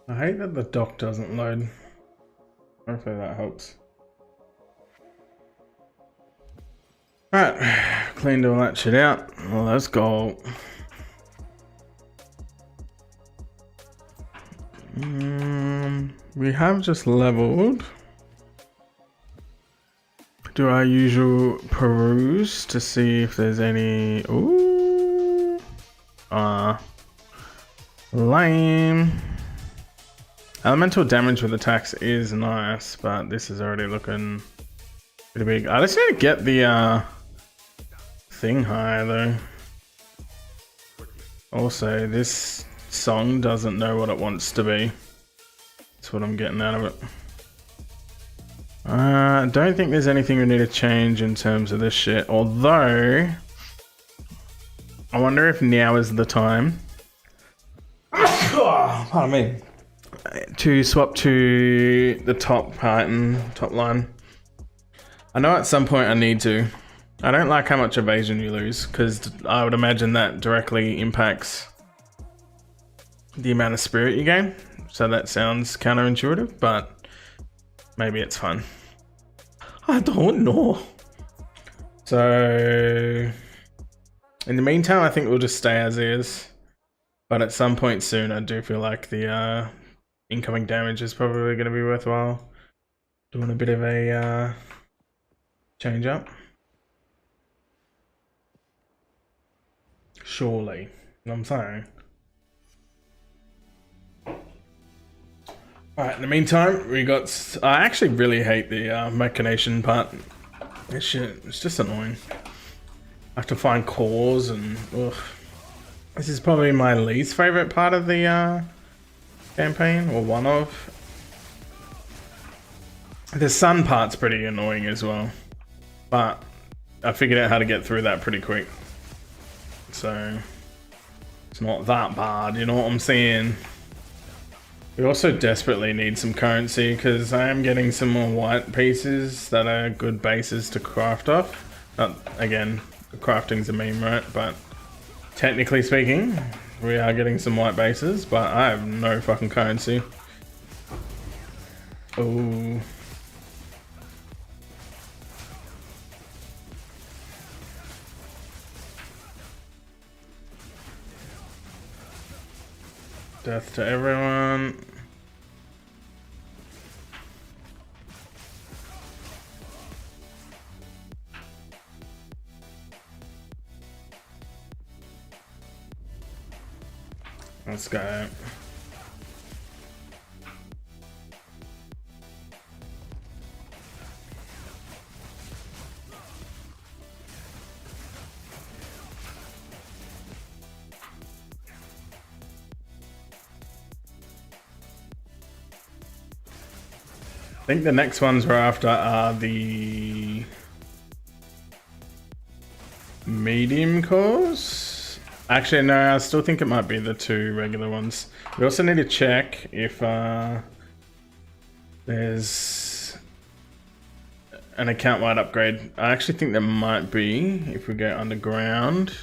I hate that the dock doesn't load. Hopefully that helps. Alright, cleaned all that shit out. Well, let's go. We have just leveled. Do our usual peruse to see if there's any. Ooh. Lame. Elemental damage with attacks is nice, but this is already looking pretty big. I just need to get the thing higher though. Also, this song doesn't know what it wants to be. That's what I'm getting out of it. I don't think there's anything we need to change in terms of this shit. Although, I wonder if now is the time. Pardon me. To swap to the top part and top line. I know at some point I need to. I don't like how much evasion you lose, because I would imagine that directly impacts the amount of spirit you gain. So that sounds counterintuitive, but maybe it's fun. I don't know. So in the meantime, I think we'll just stay as is. But at some point soon, I do feel like the incoming damage is probably going to be worthwhile. Doing a bit of a change up. Surely. You know what I'm saying? Alright, in the meantime, we got... I actually really hate the machination part. This shit, it's just annoying. I have to find cores and... Ugh. This is probably my least favorite part of the campaign, or one of. The sun part's pretty annoying as well. But I figured out how to get through that pretty quick. So it's not that bad, you know what I'm saying? We also desperately need some currency because I am getting some more white pieces that are good bases to craft off. Again, crafting's a meme, right? But technically speaking, we are getting some white bases, but I have no fucking currency. Oh. Death to everyone. Let's go. I think the next ones we're after are the medium cores. Actually, no, I still think it might be the two regular ones. We also need to check if there's an account-wide upgrade. I actually think there might be if we go underground.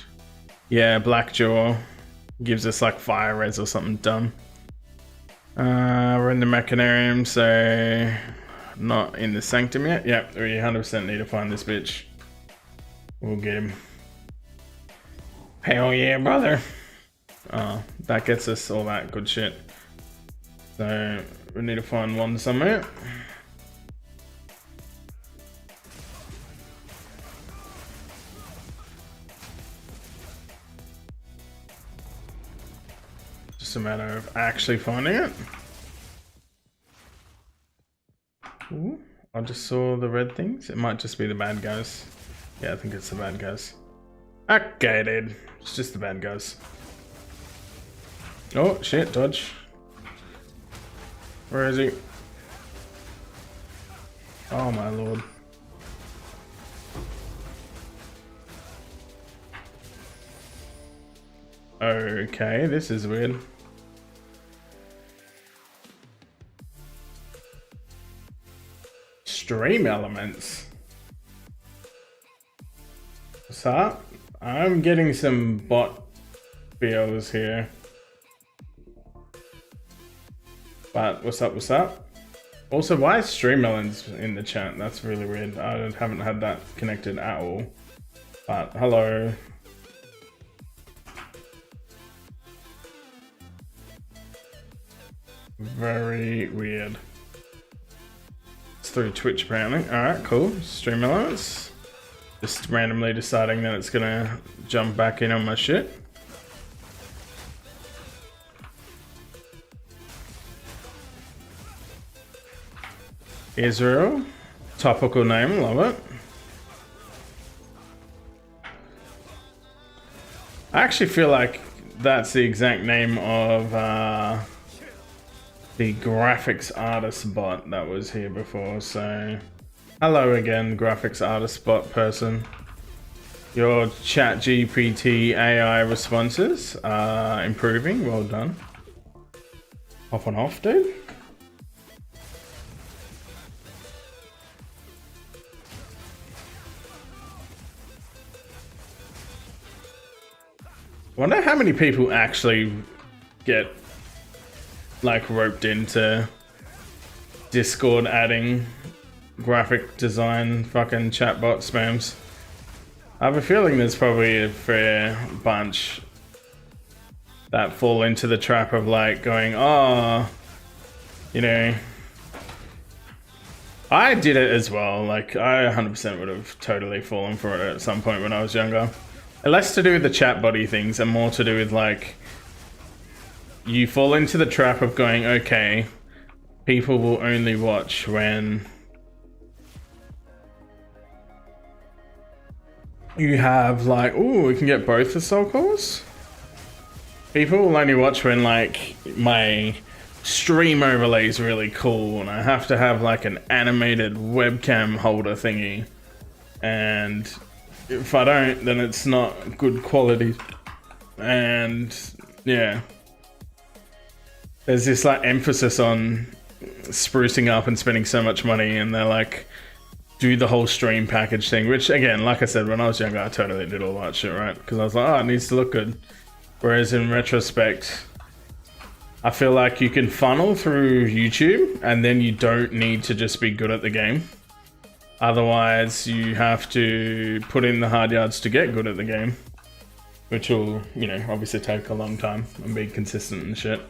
Yeah, Blackjaw gives us like fire res or something dumb. We're in the Machinarium, so not in the Sanctum yet. Yep, we 100% need to find this bitch. We'll get him. Hell yeah, brother. That gets us all that good shit. So we need to find one somewhere. Just a matter of actually finding it. Ooh, I just saw the red things. It might just be the bad guys. Yeah, I think it's the bad guys. Okay, dude. It's just the bad guys. Oh, shit, dodge. Where is he? Oh, my lord. Okay, this is weird. Stream elements. What's up? I'm getting some bot feels here. But what's up, what's up? Also, why is Streammelon's in the chat? That's really weird. I haven't had that connected at all. But hello. Very weird. It's through Twitch apparently. Alright, cool. Streammelon's. Just randomly deciding that it's gonna jump back in on my shit. Israel, topical name, love it. I actually feel like that's the exact name of the graphics artist bot that was here before, so hello again, graphics artist bot person. Your ChatGPT AI responses are improving, well done. Off and off, dude. I wonder how many people actually get like roped into Discord adding graphic design fucking chatbot spams. I have a feeling there's probably a fair bunch that fall into the trap of like going, oh, you know, I did it as well. Like I 100% would have totally fallen for it at some point when I was younger. Less to do with the chat body things and more to do with like you fall into the trap of going, okay, people will only watch when you have like, oh, we can get both the soul cores. People will only watch when like my stream overlay is really cool and I have to have like an animated webcam holder thingy, and if I don't, then it's not good quality. And yeah, there's this like emphasis on sprucing up and spending so much money, and they're like, do the whole stream package thing, which again, like I said, when I was younger, I totally did all that shit, right? Because I was like, oh, it needs to look good. Whereas in retrospect, I feel like you can funnel through YouTube and then you don't need to just be good at the game. Otherwise, you have to put in the hard yards to get good at the game, which will, you know, obviously take a long time and be consistent and shit.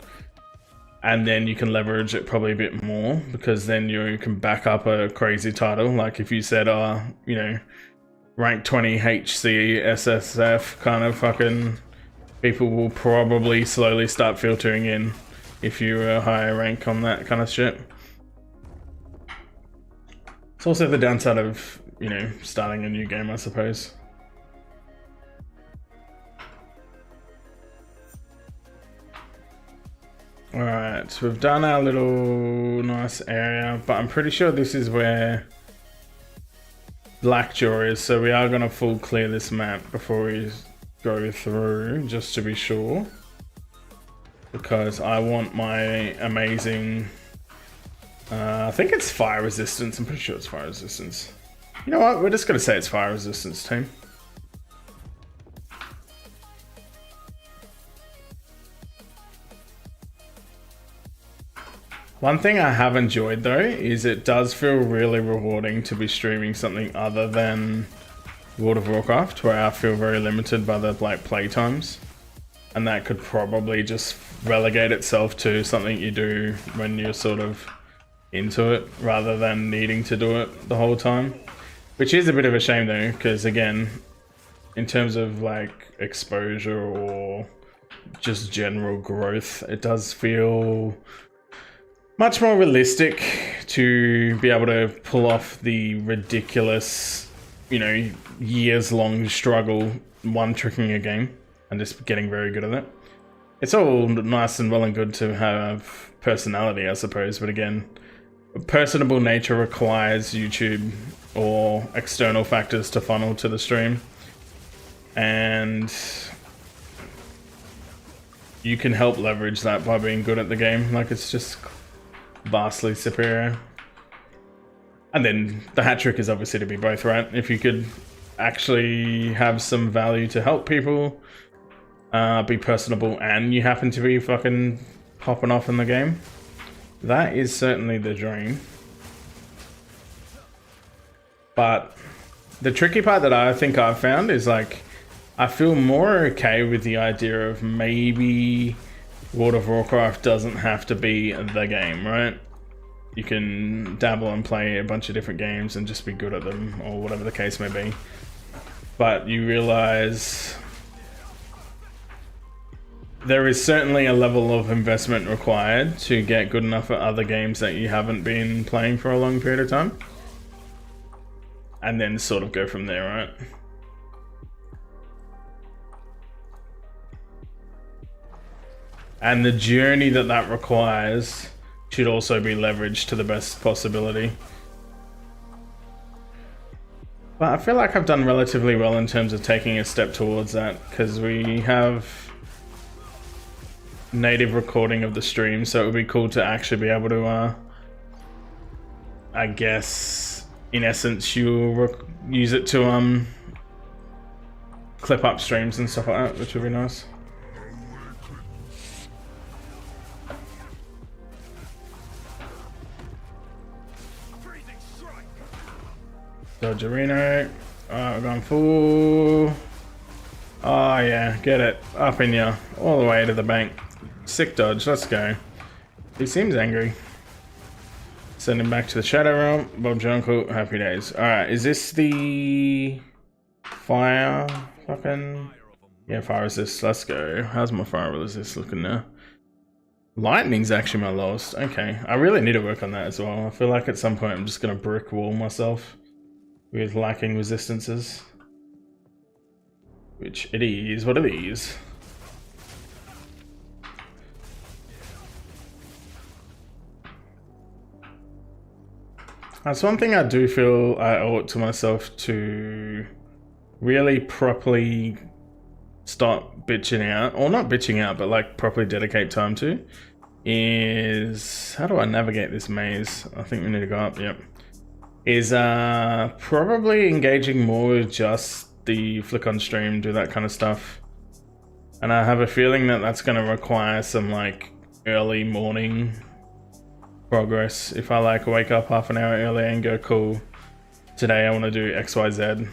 And then you can leverage it probably a bit more, because then you can back up a crazy title. Like if you said, you know, rank 20 HC SSF kind of fucking, people will probably slowly start filtering in if you're a higher rank on that kind of shit. It's also the downside of, you know, starting a new game, I suppose. Alright, so we've done our little nice area, but I'm pretty sure this is where Blackjaw is, so we are going to full clear this map before we go through, just to be sure. Because I want my amazing... I think it's fire resistance. I'm pretty sure it's fire resistance. You know what? We're just going to say it's fire resistance, team. One thing I have enjoyed though is it does feel really rewarding to be streaming something other than World of Warcraft, where I feel very limited by the like play times, and that could probably just relegate itself to something you do when you're sort of into it rather than needing to do it the whole time, which is a bit of a shame though, because again, in terms of like exposure or just general growth, it does feel much more realistic to be able to pull off the ridiculous, you know, years-long struggle one-tricking a game and just getting very good at it. It's all nice and well and good to have personality, I suppose, but again, personable nature requires YouTube or external factors to funnel to the stream, and you can help leverage that by being good at the game. Like, it's just vastly superior. And then the hat trick is obviously to be both, right? If you could actually have some value to help people, be personable, and you happen to be fucking popping off in the game. That is certainly the dream. But the tricky part that I think I've found is like, I feel more okay with the idea of maybe World of Warcraft doesn't have to be the game, right? You can dabble and play a bunch of different games and just be good at them, or whatever the case may be. But you realize there is certainly a level of investment required to get good enough at other games that you haven't been playing for a long period of time. And then sort of go from there, right? And the journey that that requires should also be leveraged to the best possibility. But I feel like I've done relatively well in terms of taking a step towards that, because we have native recording of the stream, so it would be cool to actually be able to, I guess, in essence, you'll use it to clip up streams and stuff like that, which would be nice. Dodgerino. Alright, we're going full. Oh yeah, get it. Up in ya. All the way to the bank. Sick dodge, let's go. He seems angry. Send him back to the Shadow Realm. Bob's your uncle, happy days. Alright, is this the fire fucking... Yeah, fire resist, let's go. How's my fire resist looking now? Lightning's actually my lowest. Okay, I really need to work on that as well. I feel like at some point I'm just gonna brick wall myself with lacking resistances. Which it is, what are these? That's one thing I do feel I owe it to myself to really properly start bitching out, or not bitching out, but like properly dedicate time to, is, how do I navigate this maze? I think we need to go up, yep. Is probably engaging more with just the flick on stream, do that kind of stuff. And I have a feeling that that's going to require some like early morning progress. If I like wake up half an hour early and go, cool, today I want to do XYZ.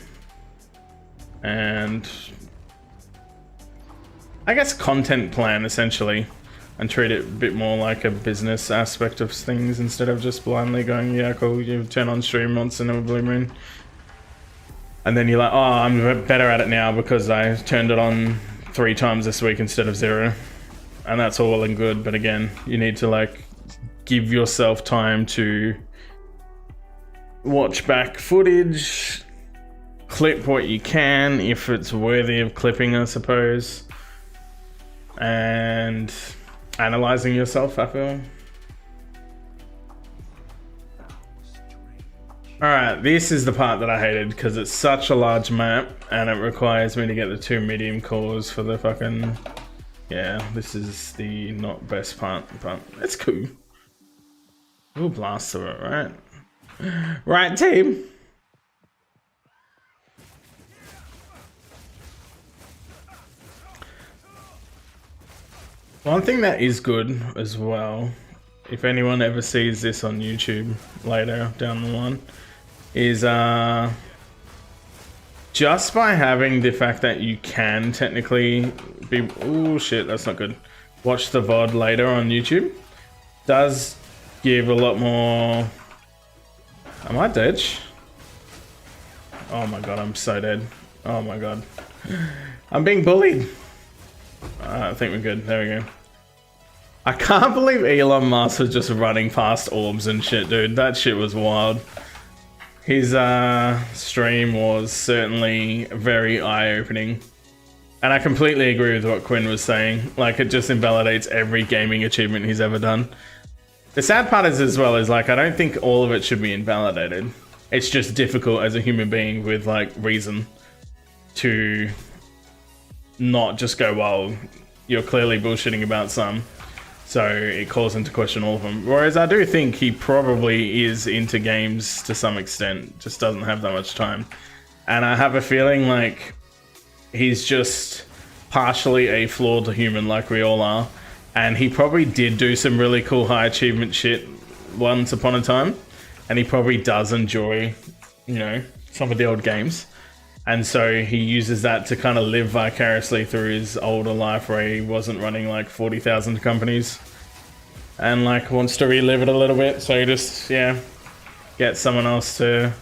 And I guess content plan essentially, and treat it a bit more like a business aspect of things instead of just blindly going, yeah, cool, you turn on stream once in a blue moon. And then you're like, oh, I'm better at it now because I turned it on 3 times this week instead of 0. And that's all well and good, but again, you need to like give yourself time to watch back footage, clip what you can if it's worthy of clipping, I suppose, and analyzing yourself, I feel. Alright, this is the part that I hated because it's such a large map and it requires me to get the 2 medium cores for the fucking... Yeah, this is the not best part, but it's cool. We'll blast through it, right? Right, team? One thing that is good as well, if anyone ever sees this on YouTube later down the line, is just by having the fact that you can technically be... Oh shit, that's not good. Watch the VOD later on YouTube. Does give a lot more... Am I dead? Oh my god, I'm so dead. Oh my god. I'm being bullied. I think we're good. There we go. I can't believe Elon Musk was just running past orbs and shit, dude. That shit was wild. His stream was certainly very eye-opening. And I completely agree with what Quinn was saying. Like, it just invalidates every gaming achievement he's ever done. The sad part is as well is like, I don't think all of it should be invalidated. It's just difficult as a human being with like reason to not just go, well, you're clearly bullshitting about some. So it calls into question all of them. Whereas I do think he probably is into games to some extent, just doesn't have that much time. And I have a feeling like he's just partially a flawed human like we all are, and he probably did do some really cool high achievement shit once upon a time, and he probably does enjoy, you know, some of the old games. And so he uses that to kind of live vicariously through his older life where he wasn't running like 40,000 companies and like wants to relive it a little bit. So he just, yeah, gets someone else to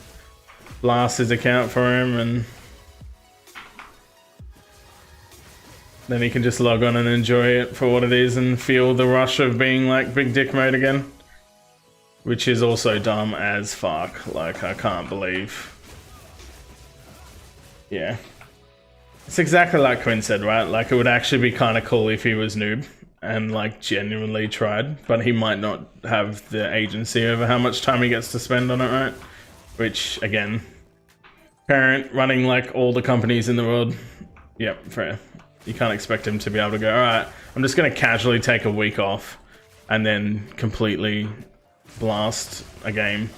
blast his account for him, and then he can just log on and enjoy it for what it is and feel the rush of being like big dick mode again. Which is also dumb as fuck. Like, I can't believe. Yeah. It's exactly like Quinn said, right? Like, it would actually be kind of cool if he was noob and, like, genuinely tried. But he might not have the agency over how much time he gets to spend on it, right? Which, again, parent running, like, all the companies in the world. Yep, fair. You can't expect him to be able to go, alright, I'm just going to casually take a week off and then completely blast a game.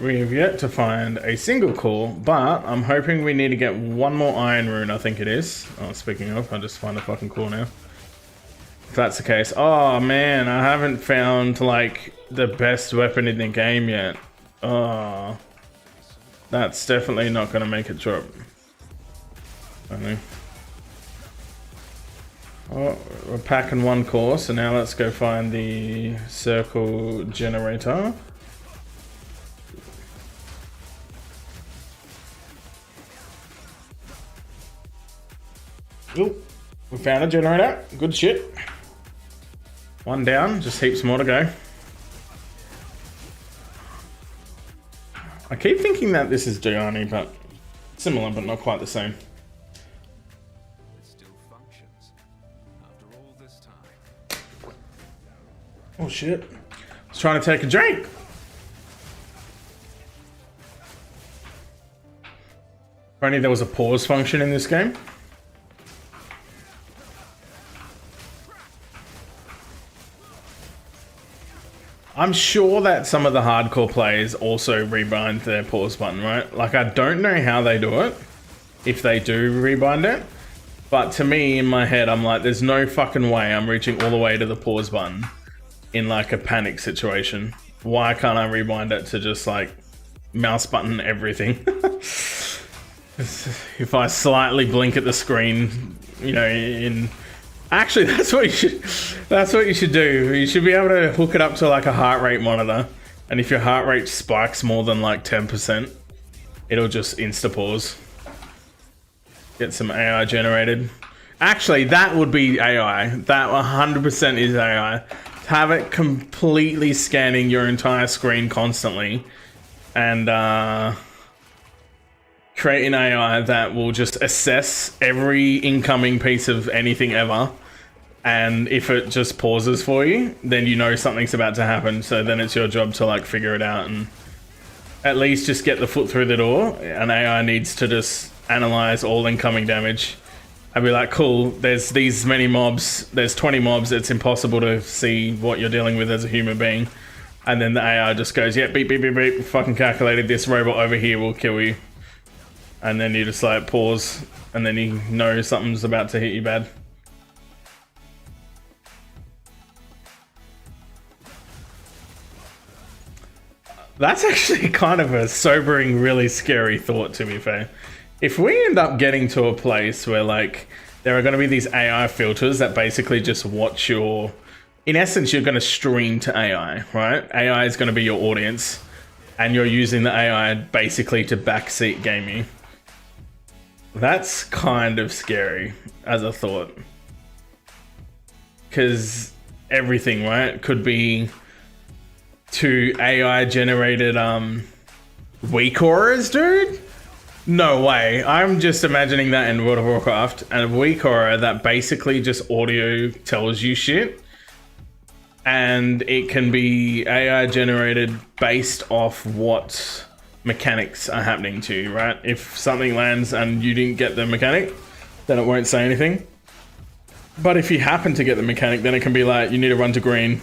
We have yet to find a single core, but I'm hoping we need to get one more iron rune, I think it is. Oh, speaking of, I'll just find a fucking core now. If that's the case. Oh man, I haven't found like the best weapon in the game yet. Oh, that's definitely not gonna make it drop. I think. Oh, we're packing one core, so now let's go find the circle generator. Oop, we found a generator. Good shit. One down, just heaps more to go. I keep thinking that this is Gianni, but similar, but not quite the same. It still functions after all this time. Oh shit. I was trying to take a drink. If only there was a pause function in this game. I'm sure that some of the hardcore players also rebind their pause button, right? Like, I don't know how they do it, if they do rebind it. But to me, in my head, I'm like, there's no fucking way I'm reaching all the way to the pause button in like a panic situation. Why can't I rebind it to just like mouse button everything? If I slightly blink at the screen, you know, in... Actually, that's what you should do. You should be able to hook it up to like a heart rate monitor, and if your heart rate spikes more than like 10%, it'll just insta pause. Get some AI generated. Actually, that would be AI. That 100% is AI. Have it completely scanning your entire screen constantly, and create an AI that will just assess every incoming piece of anything ever, and if it just pauses for you, then you know something's about to happen, so then it's your job to like figure it out and at least just get the foot through the door. An AI needs to just analyze all incoming damage. I'd be like, cool, there's these many mobs, there's 20 mobs, it's impossible to see what you're dealing with as a human being. And then the AI just goes, yeah, beep, beep, beep, beep, fucking calculated, this robot over here will kill you. And then you just like pause, and then you know something's about to hit you bad. That's actually kind of a sobering, really scary thought, to be fair. If we end up getting to a place where like there are going to be these AI filters that basically just watch your... In essence, you're going to stream to AI, right? AI is going to be your audience, and you're using the AI basically to backseat game you. That's kind of scary as a thought. Because everything, right, could be to AI generated weak auras, dude? No way. I'm just imagining that in World of Warcraft, and a weak aura that basically just audio tells you shit. And it can be AI generated based off what mechanics are happening to you, right? If something lands and you didn't get the mechanic, then it won't say anything. But if you happen to get the mechanic, then it can be like, you need to run to green,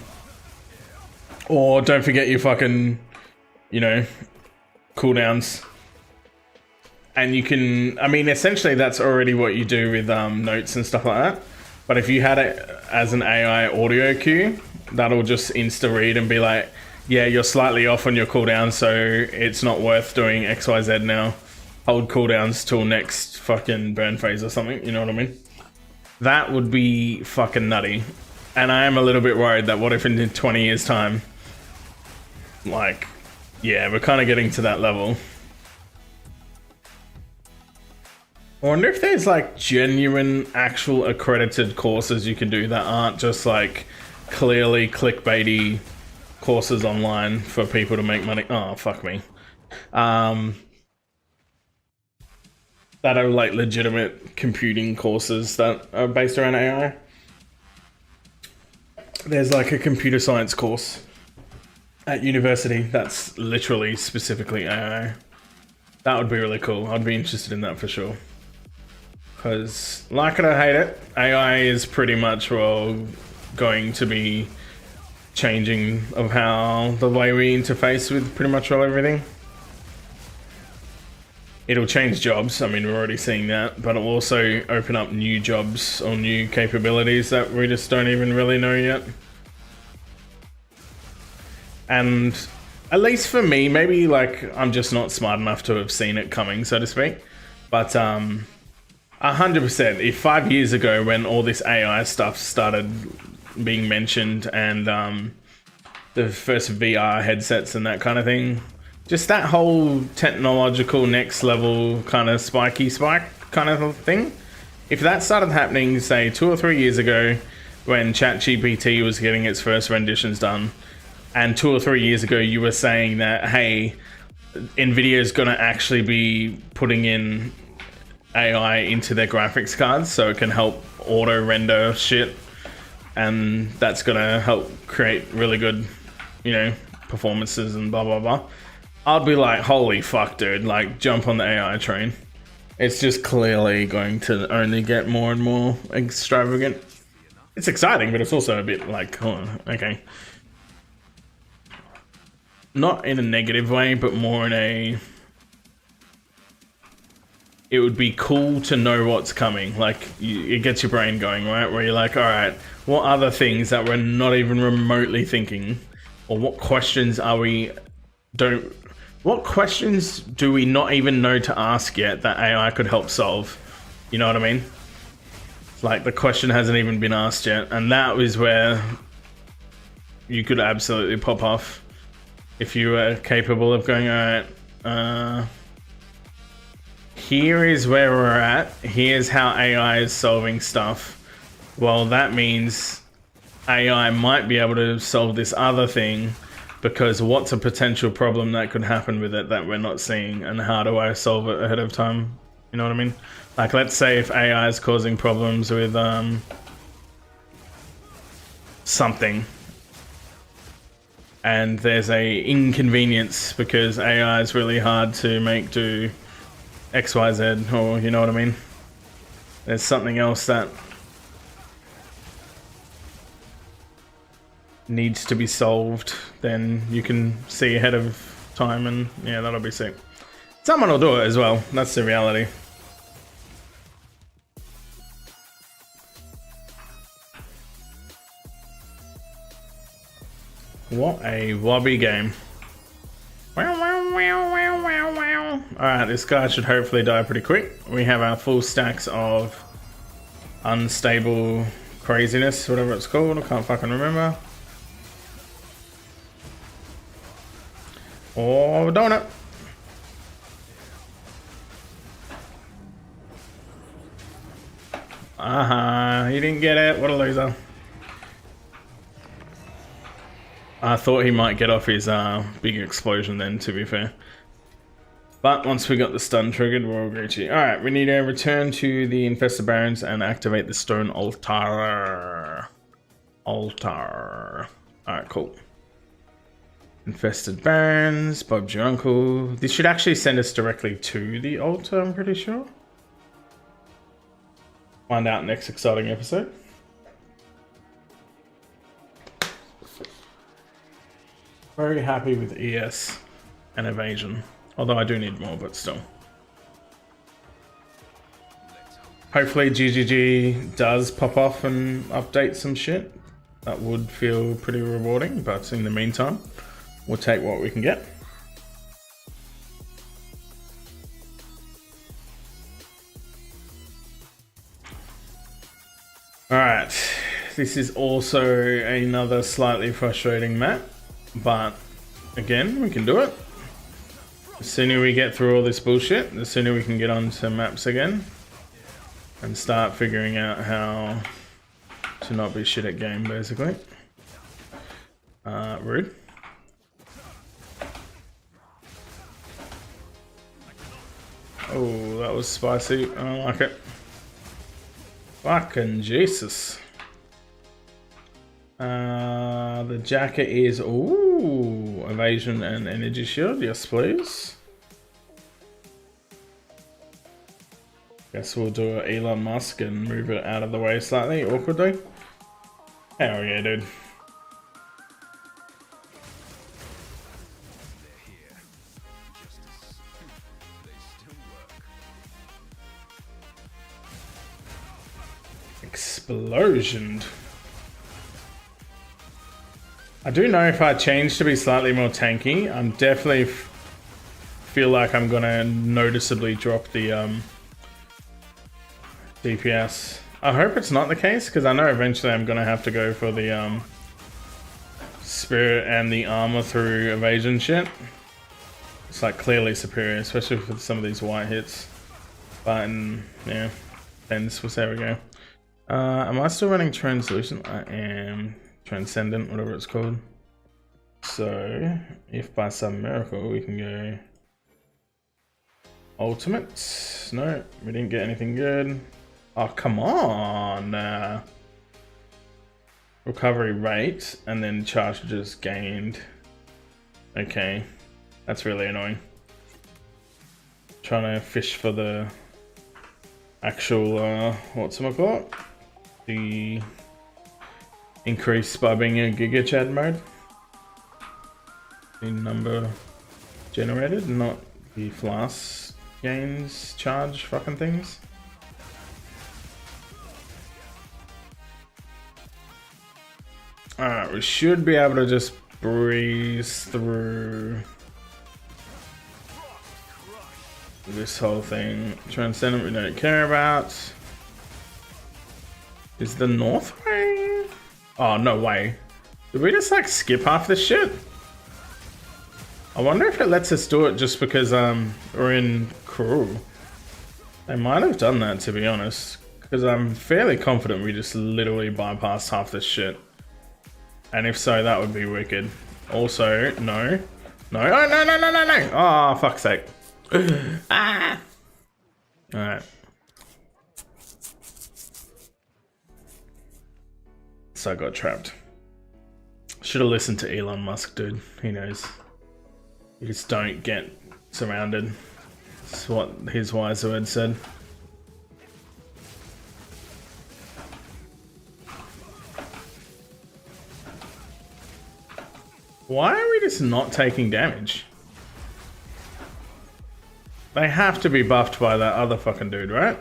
Or don't forget your fucking, you know, cooldowns. And you can, I mean, essentially that's already what you do with notes and stuff like that. But if you had it as an AI audio cue, that'll just insta-read and be like, yeah, you're slightly off on your cooldown, so it's not worth doing XYZ now. Hold cooldowns till next fucking burn phase or something, you know what I mean? That would be fucking nutty. And I am a little bit worried that what if in 20 years time, like, yeah, we're kind of getting to that level. I wonder if there's like genuine, actual accredited courses you can do that aren't just like clearly clickbaity courses online for people to make money. Oh, fuck me. That are like legitimate computing courses that are based around AI. There's like a computer science course at university that's literally specifically AI. That would be really cool. I'd be interested in that for sure. Because, like it or hate it, AI is pretty much, well, going to be changing of how the way we interface with pretty much all everything. It'll change jobs, I mean, we're already seeing that, but it'll also open up new jobs or new capabilities that we just don't even really know yet. And at least for me, maybe like I'm just not smart enough to have seen it coming, so to speak. But 100%, if 5 years ago when all this AI stuff started being mentioned and the first VR headsets and that kind of thing, just that whole technological next level kind of spiky spike kind of thing, if that started happening, say 2 or 3 years ago when ChatGPT was getting its first renditions done, and 2 or 3 years ago you were saying that, hey, Nvidia is going to actually be putting in AI into their graphics cards so it can help auto render shit, and that's gonna help create really good, you know, performances and blah blah blah. I'd be like, holy fuck, dude, like jump on the AI train. It's just clearly going to only get more and more extravagant. It's exciting, but it's also a bit like, oh, okay. Not in a negative way, but more in a, it would be cool to know what's coming. Like, it gets your brain going, right? Where you're like, all right, what other things that we're not even remotely thinking, or what questions are we what questions do we not even know to ask yet that AI could help solve? You know what I mean? Like, the question hasn't even been asked yet, and that is where you could absolutely pop off if you were capable of going, all right, here is where we're at. Here's how AI is solving stuff. Well, that means AI might be able to solve this other thing, because what's a potential problem that could happen with it that we're not seeing, and how do I solve it ahead of time? You know what I mean? Like, let's say if AI is causing problems with something, and there's a inconvenience because AI is really hard to make do XYZ, or you know what I mean? There's something else that needs to be solved, then you can see ahead of time, and yeah, that'll be sick. Someone will do it as well, that's the reality. What a wobby game. Alright, this guy should hopefully die pretty quick. We have our full stacks of unstable craziness, whatever it's called, I can't fucking remember. Oh, donut. He didn't get it, what a loser. I thought he might get off his big explosion then, to be fair. But once we got the stun triggered, we're all Gucci. Alright, we need to return to the Infested Barrens and activate the stone altar. Alright, cool. Infested Barrens, Bob's your uncle. This should actually send us directly to the altar, I'm pretty sure. Find out next exciting episode. Very happy with ES and evasion. Although I do need more, but still. Hopefully GGG does pop off and update some shit. That would feel pretty rewarding, but in the meantime, we'll take what we can get. Alright, this is also another slightly frustrating map, but again, we can do it. The sooner we get through all this bullshit, the sooner we can get onto maps again and start figuring out how to not be shit at game, basically. Rude. Oh, that was spicy. I don't like it. Fucking Jesus. The jacket is, ooh, evasion and energy shield. Yes, please. Guess we'll do an Elon Musk and move it out of the way slightly, awkwardly. Hell yeah, dude. Explosioned. I do know if I change to be slightly more tanky, I'm definitely feel like I'm gonna noticeably drop the DPS. I hope it's not the case, because I know eventually I'm gonna have to go for the spirit and the armor through evasion shit. It's like clearly superior, especially for some of these white hits. But yeah, depends. We'll see how we go. Am I still running translucent? I am. Transcendent, whatever it's called. So, if by some miracle we can go ultimate. No, we didn't get anything good. Oh, come on! Recovery rate and then charges gained. Okay, that's really annoying. Trying to fish for the actual whatchamacallit? The increase by being a Giga Chad mode. The number generated, not the flask gains charge fucking things. Alright, we should be able to just breeze through this whole thing. Transcendent we don't care about. Is the north way? Oh, no way. Did we just like skip half this shit? I wonder if it lets us do it just because we're in crew. They might have done that, to be honest, because I'm fairly confident we just literally bypassed half this shit. And if so, that would be wicked. Also, no. No, oh, no, no, no, no, no. Oh, fuck's sake. Ah. Alright. So I got trapped. Should have listened to Elon Musk, dude. He knows. You just don't get surrounded. That's what his wise words said. Why are we just not taking damage? They have to be buffed by that other fucking dude, right?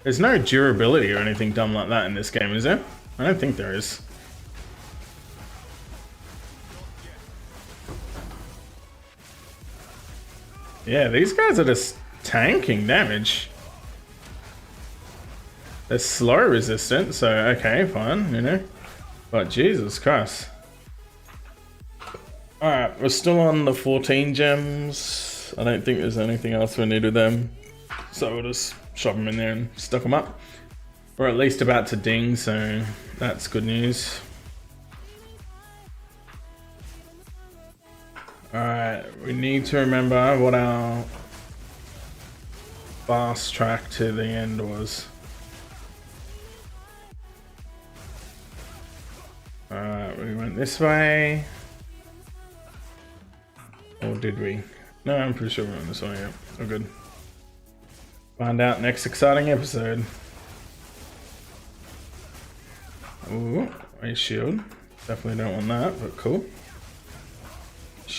There's no durability or anything dumb like that in this game, is there? I don't think there is. Yeah, these guys are just tanking damage. They're slow resistant, so okay, fine, you know. But Jesus Christ. Alright, we're still on the 14 gems. I don't think there's anything else we need with them. So we'll just shove them in there and stuck them up. We're at least about to ding, so that's good news. Alright, we need to remember what our fast track to the end was. Alright, we went this way. Or did we? No, I'm pretty sure we went this way, yeah. We're good. Find out next exciting episode. Ooh, a shield. Definitely don't want that, but cool.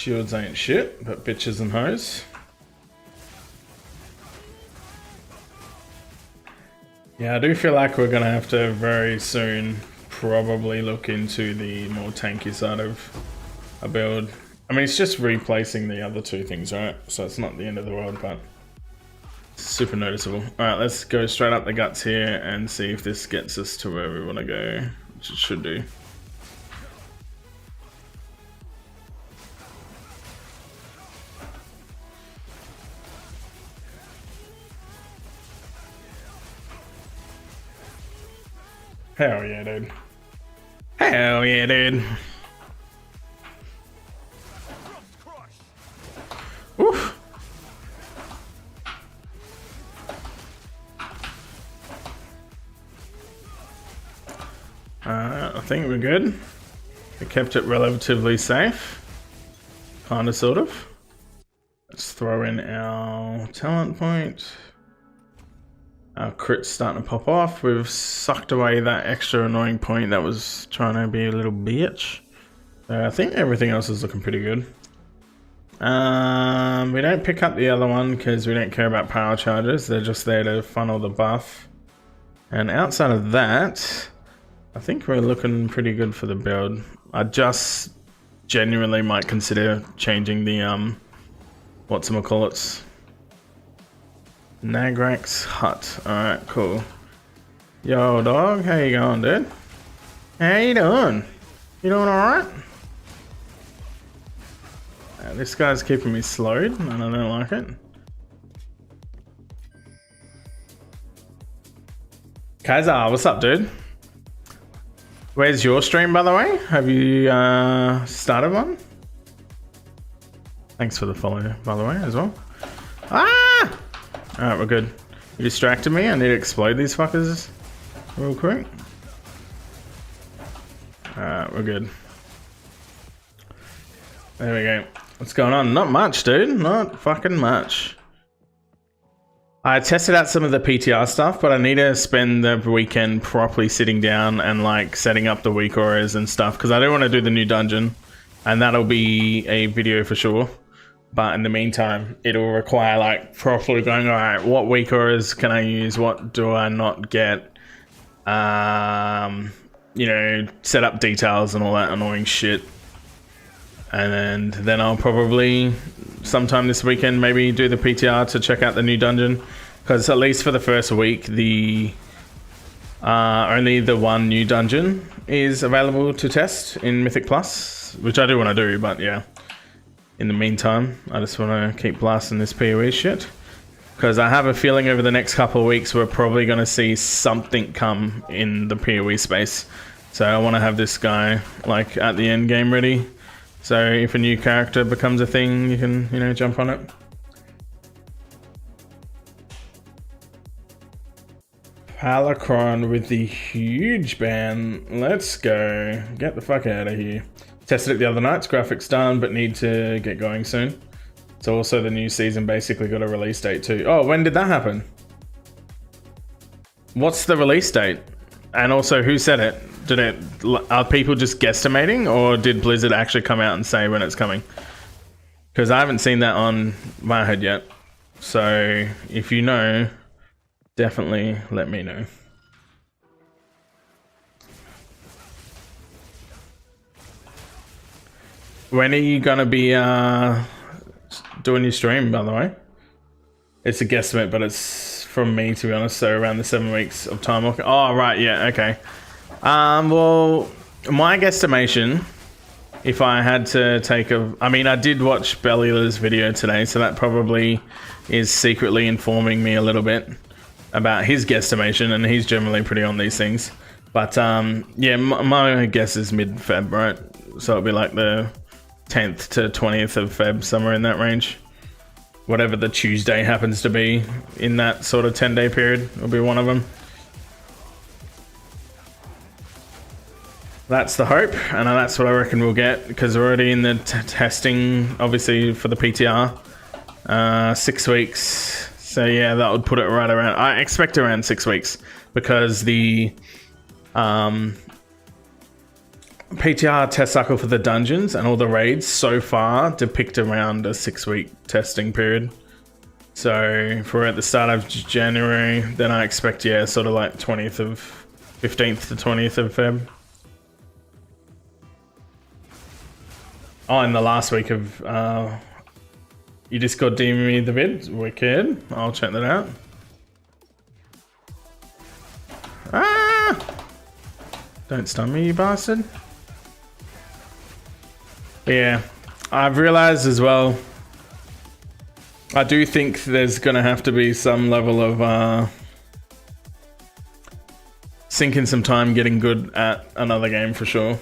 Shields ain't shit, but bitches and hoes. Yeah, I do feel like we're gonna have to very soon probably look into the more tanky side of a build. I mean, it's just replacing the other two things, right? So it's not the end of the world, but it's super noticeable. Alright, let's go straight up the guts here and see if this gets us to where we want to go, which it should do. Hell yeah, dude. Hell yeah, dude. Oof. I think we're good. We kept it relatively safe. Kinda, sort of. Let's throw in our talent point. Our crit's starting to pop off. We've sucked away that extra annoying point that was trying to be a little bitch. I think everything else is looking pretty good. We don't pick up the other one because we don't care about power charges. They're just there to funnel the buff. And outside of that, I think we're looking pretty good for the build. I just genuinely might consider changing the whatchamacallits. Nagrak's hut. Alright, cool. Yo, dog, how you going, dude? How you doing? You doing alright? This guy's keeping me slowed, and I don't like it. Kaiser, what's up, dude? Where's your stream, by the way? Have you started one? Thanks for the follow, by the way, as well. Ah! Alright, we're good. You distracted me. I need to explode these fuckers real quick. Alright, we're good. There we go. What's going on? Not much, dude. Not fucking much. I tested out some of the PTR stuff, but I need to spend the weekend properly sitting down and like setting up the weak auras and stuff, because I don't want to do the new dungeon, and that'll be a video for sure. But in the meantime, it'll require like properly going, all right, what weak auras can I use? What do I not get? You know, set up details and all that annoying shit. And then I'll probably sometime this weekend maybe do the PTR to check out the new dungeon, because at least for the first week the only the one new dungeon is available to test in Mythic Plus, which I do want to do, but yeah, in the meantime I just want to keep blasting this PoE shit, because I have a feeling over the next couple of weeks we're probably going to see something come in the PoE space. So I want to have this guy like at the end game ready. So if a new character becomes a thing, you can, you know, jump on it. Palacron with the huge ban. Let's go. Get the fuck out of here. Tested it the other night. It's graphics done, but need to get going soon. So also the new season basically got a release date too. Oh, when did that happen? What's the release date? And also, who said it? Are people just guesstimating, or did Blizzard actually come out and say when it's coming? Because I haven't seen that on my head yet. So if you know, definitely let me know. When are you gonna be doing your stream, by the way? It's a guesstimate, but it's from me, to be honest. So around the 7 weeks of time. Oh, right, yeah, okay. Well, my guesstimation, if I had to take I mean, I did watch Bellula's video today, so that probably is secretly informing me a little bit about his guesstimation, and he's generally pretty on these things. But yeah, my guess is mid-Feb, right? So it'll be like the 10th to 20th of Feb, somewhere in that range. Whatever the Tuesday happens to be in that sort of 10-day period will be one of them. That's the hope, and that's what I reckon we'll get, because we're already in the testing, obviously, for the PTR. 6 weeks. So yeah, that would put it right around, I expect around 6 weeks, because the PTR test cycle for the dungeons and all the raids so far depict around a 6-week testing period. So if we're at the start of January, then I expect, yeah, sort of like 15th to 20th of Feb. Oh, in the last week of, you Discord DM'd me the vid? Wicked. I'll check that out. Ah! Don't stun me, you bastard. But yeah, I've realized as well, I do think there's gonna have to be some level of sinking some time getting good at another game for sure.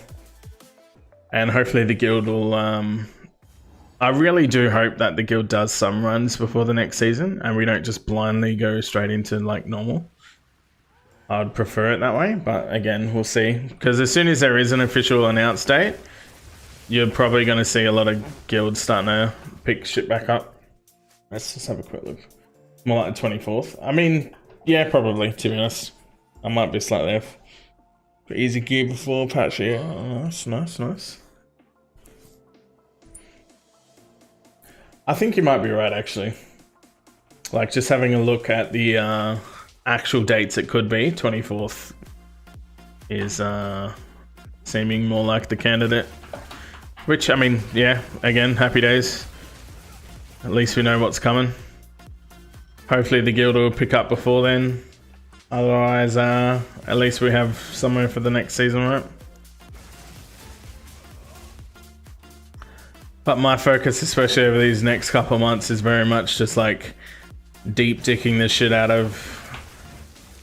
And hopefully the guild will, I really do hope that the guild does some runs before the next season and we don't just blindly go straight into like normal. I'd prefer it that way, but again, we'll see. Because as soon as there is an official announced date, you're probably going to see a lot of guilds starting to pick shit back up. Let's just have a quick look. More like the 24th. I mean, yeah, probably, to be honest. I might be slightly off. But easy gear before patch, yeah. Oh, nice. I think you might be right, actually. Like, just having a look at the actual dates it could be, 24th is seeming more like the candidate. Which, I mean, yeah, again, happy days. At least we know what's coming. Hopefully the guild will pick up before then. Otherwise, at least we have somewhere for the next season, right? But my focus, especially over these next couple of months, is very much just like deep dicking the shit out of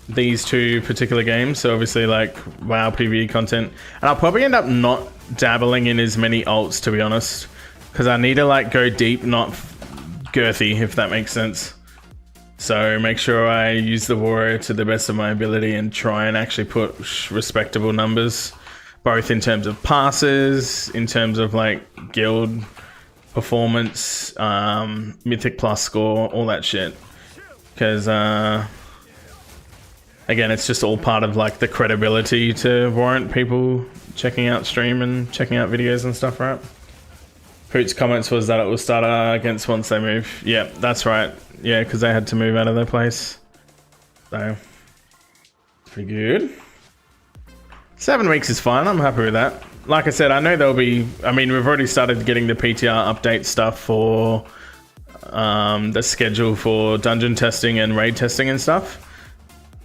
these two particular games. So obviously like WoW PvE content. And I'll probably end up not dabbling in as many alts, to be honest. Because I need to like go deep, not girthy, if that makes sense. So make sure I use the warrior to the best of my ability and try and actually put respectable numbers. Both in terms of passes, in terms of like guild performance, mythic plus score, all that shit. Because again, it's just all part of like the credibility to warrant people checking out stream and checking out videos and stuff, right? Hoot's comments was that it will start against once they move. Yeah, that's right. Yeah, because they had to move out of their place. So, pretty good. 7 weeks is fine. I'm happy with that. Like I said, I know there'll be... I mean, we've already started getting the PTR update stuff for the schedule for dungeon testing and raid testing and stuff.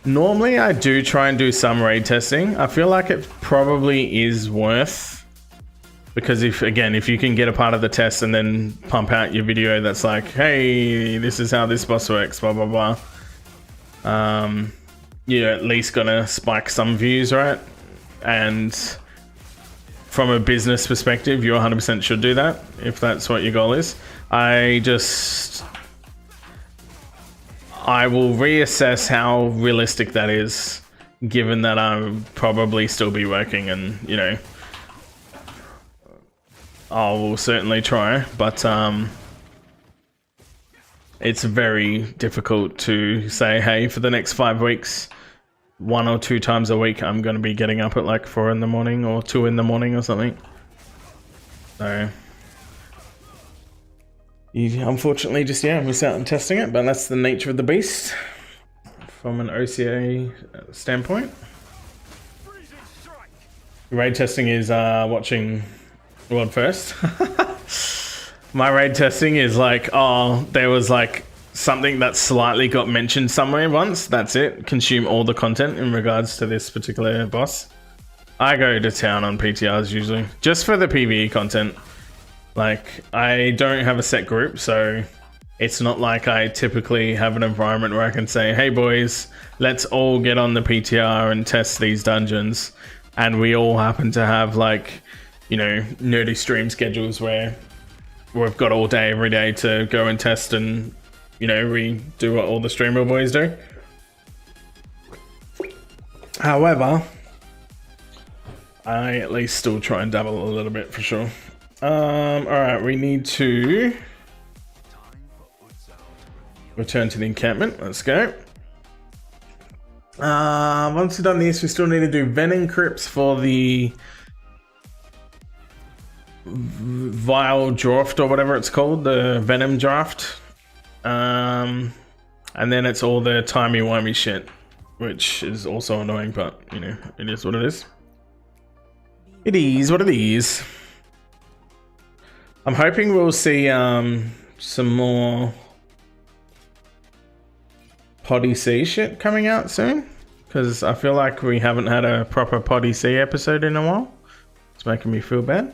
Normally, I do try and do some raid testing. I feel like it probably is worth... Because if you can get a part of the test and then pump out your video that's like, hey, this is how this boss works, blah, blah, blah. You're at least gonna spike some views, right? And from a business perspective, you 100% should do that if that's what your goal is. I will reassess how realistic that is, given that I'll probably still be working and, you know, I will certainly try, but it's very difficult to say, hey, for the next 5 weeks, 1 or 2 times a week, I'm going to be getting up at like 4 in the morning or 2 in the morning or something. So, you unfortunately just, yeah, miss out on testing it, but that's the nature of the beast from an OCA standpoint. Raid testing is watching World First. My raid testing is like, oh, there was like something that slightly got mentioned somewhere once. That's it. Consume all the content in regards to this particular boss. I go to town on PTRs usually, just for the PvE content. Like, I don't have a set group, so it's not like I typically have an environment where I can say, hey boys, let's all get on the PTR and test these dungeons. And we all happen to have like, you know, nerdy stream schedules where we've got all day, every day to go and test and, you know, we do what all the streamer boys do. However, I at least still try and dabble a little bit for sure. Alright, we need to return to the encampment. Let's go. Once we've done this, we still need to do venom crypts for the Vile Draft or whatever it's called, the Venom Draft. And then it's all the timey-wimey shit, which is also annoying, but, you know, it is what it is. It is what it is. I'm hoping we'll see some more Poddy C shit coming out soon, because I feel like we haven't had a proper Poddy C episode in a while. It's making me feel bad.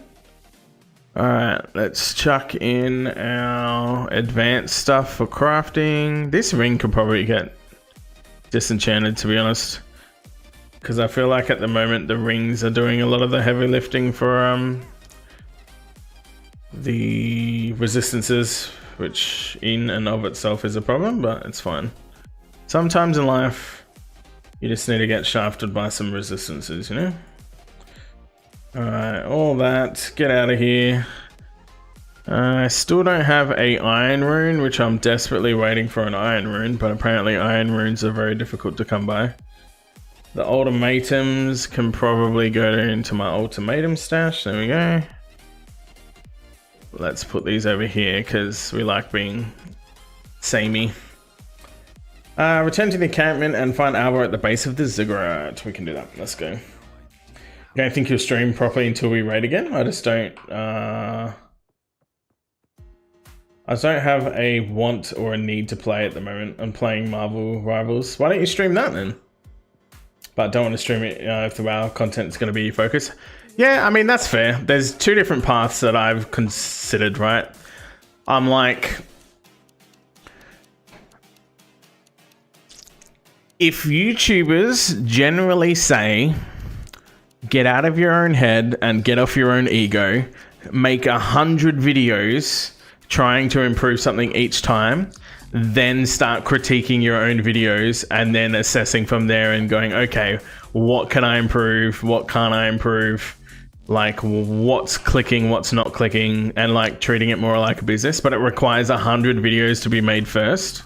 Alright, let's chuck in our advanced stuff for crafting. This ring could probably get disenchanted, to be honest, because I feel like at the moment the rings are doing a lot of the heavy lifting for the resistances, which in and of itself is a problem, but it's fine. Sometimes in life you just need to get shafted by some resistances, you know. Alright, all that, get out of here. I still don't have a iron rune, which I'm desperately waiting for an iron rune, but apparently iron runes are very difficult to come by. The ultimatums can probably go into my ultimatum stash. There we go. Let's put these over here because we like being samey. Return to the encampment and find Alba at the base of the ziggurat. We can do that. Let's go. I don't think you'll stream properly until we raid again. I just don't have a want or a need to play at the moment. I'm playing Marvel Rivals. Why don't you stream that then? But don't want to stream it if the WoW content's going to be your focus. Yeah, I mean, that's fair. There's two different paths that I've considered, right? I'm like, if YouTubers generally say, get out of your own head and get off your own ego, make 100 videos trying to improve something each time, then start critiquing your own videos and then assessing from there and going, okay, what can I improve? What can't I improve? Like, what's clicking, what's not clicking, and like treating it more like a business, but it requires 100 videos to be made first.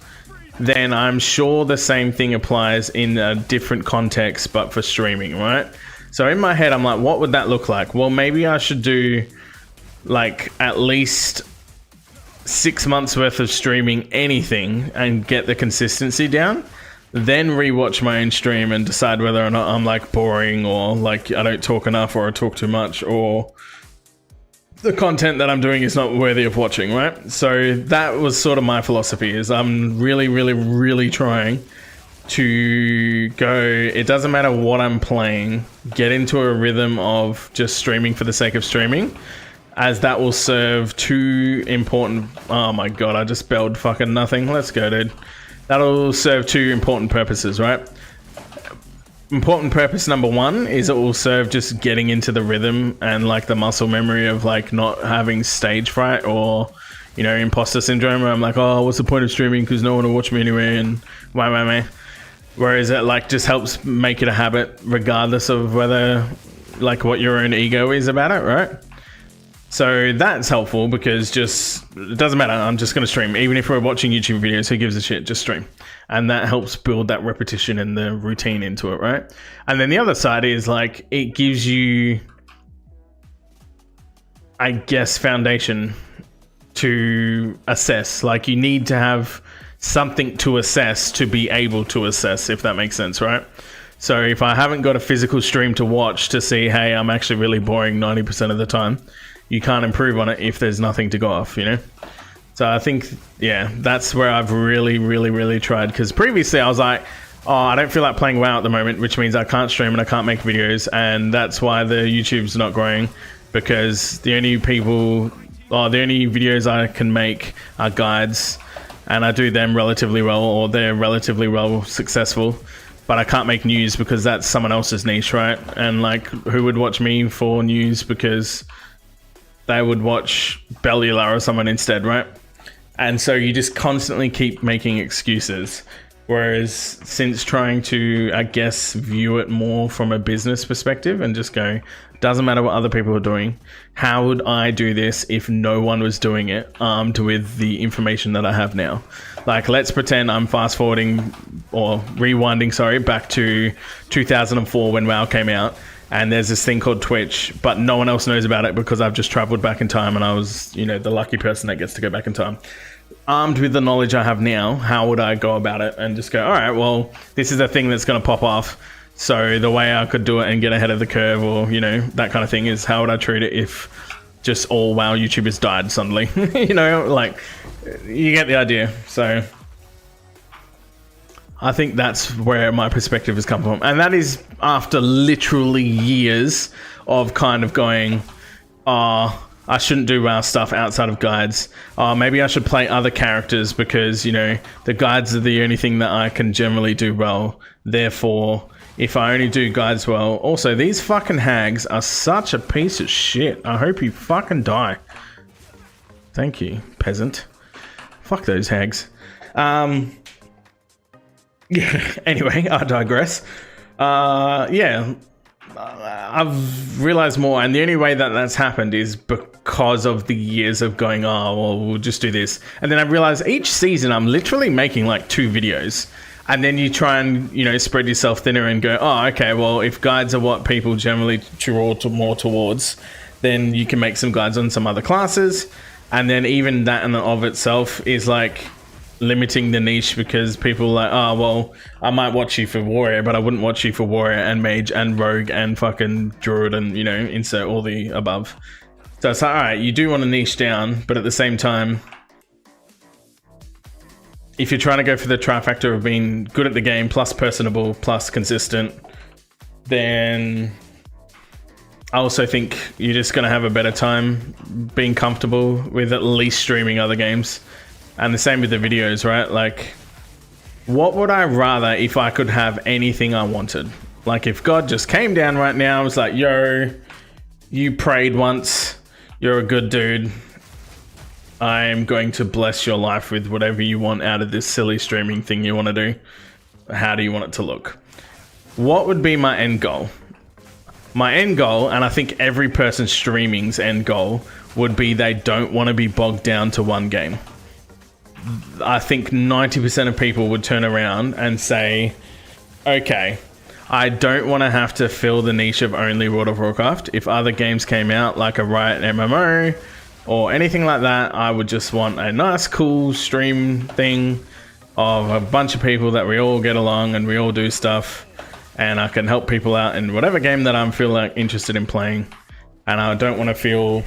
Then I'm sure the same thing applies in a different context, but for streaming, right? So in my head, I'm like, what would that look like? Well, maybe I should do like at least 6 months worth of streaming anything and get the consistency down, then rewatch my own stream and decide whether or not I'm like boring or like I don't talk enough or I talk too much or the content that I'm doing is not worthy of watching, right? So that was sort of my philosophy, is I'm really trying to go, it doesn't matter what I'm playing, get into a rhythm of just streaming for the sake of streaming, as that will serve two important, oh my god, I just spelled fucking nothing. Let's go, dude. That'll serve two important purposes, right? Important purpose number one is it will serve just getting into the rhythm and like the muscle memory of like not having stage fright or, you know, imposter syndrome, where I'm like, oh, what's the point of streaming because no one will watch me anyway, and why. Whereas it like just helps make it a habit regardless of whether like what your own ego is about it, right? So that's helpful because just, it doesn't matter, I'm just going to stream. Even if we're watching YouTube videos, who gives a shit, just stream. And that helps build that repetition and the routine into it, right? And then the other side is like, it gives you, I guess, foundation to assess. Like you need to have something to assess to be able to assess, if that makes sense, right? So if I haven't got a physical stream to watch to see, hey, I'm actually really boring 90% of the time, you can't improve on it if there's nothing to go off, you know? So I think, yeah, that's where I've really tried. Because previously I was like, oh, I don't feel like playing WoW at the moment, which means I can't stream and I can't make videos. And that's why the YouTube's not growing, because the only videos I can make are guides, and I do them relatively well, or they're relatively well successful. But I can't make news because that's someone else's niche, right? And like, who would watch me for news? Because they would watch Bellula or someone instead, right? And so you just constantly keep making excuses. Whereas since trying to, I guess, view it more from a business perspective and just go, doesn't matter what other people are doing, how would I do this if no one was doing it, armed with the information that I have now? Like, let's pretend I'm fast forwarding or rewinding, sorry, back to 2004 when WoW came out. and there's this thing called Twitch, but no one else knows about it because I've just traveled back in time and I was, you know, the lucky person that gets to go back in time. Armed with the knowledge I have now, how would I go about it and just go, all right, well, this is a thing that's going to pop off. So the way I could do it and get ahead of the curve, or, you know, that kind of thing, is how would I treat it if just all WoW YouTubers died suddenly? You know, like, you get the idea. So I think that's where my perspective has come from. And that is after literally years of kind of going, I shouldn't do WoW stuff outside of guides. Maybe I should play other characters because, you know, the guides are the only thing that I can generally do well. Therefore, if I only do guides well... Also, these fucking hags are such a piece of shit. I hope you fucking die. Thank you, peasant. Fuck those hags. Yeah, anyway, I digress. Yeah, I've realized more, and the only way that that's happened is because of the years of going, oh, well, we'll just do this. And then I realized each season I'm literally making like 2 videos. And then you try and, you know, spread yourself thinner and go, oh, okay, well, if guides are what people generally draw to more towards, then you can make some guides on some other classes. And then even that in and of itself is like limiting the niche, because people are like, oh, well, I might watch you for warrior, but I wouldn't watch you for warrior and mage and rogue and fucking druid and, you know, insert all the above. So it's like, all right, you do want to niche down, but at the same time, if you're trying to go for the trifecta of being good at the game, plus personable, plus consistent, then I also think you're just going to have a better time being comfortable with at least streaming other games. And the same with the videos, right? Like, what would I rather if I could have anything I wanted? Like, if God just came down right now, was like, yo, you prayed once, you're a good dude, I'm going to bless your life with whatever you want out of this silly streaming thing you want to do. How do you want it to look? What would be my end goal? My end goal, and I think every person streaming's end goal, would be they don't want to be bogged down to one game. I think 90% of people would turn around and say, okay, I don't want to have to fill the niche of only World of Warcraft. If other games came out, like a Riot MMO, or anything like that, I would just want a nice, cool stream thing of a bunch of people that we all get along and we all do stuff, and I can help people out in whatever game that I feel like interested in playing. And I don't want to feel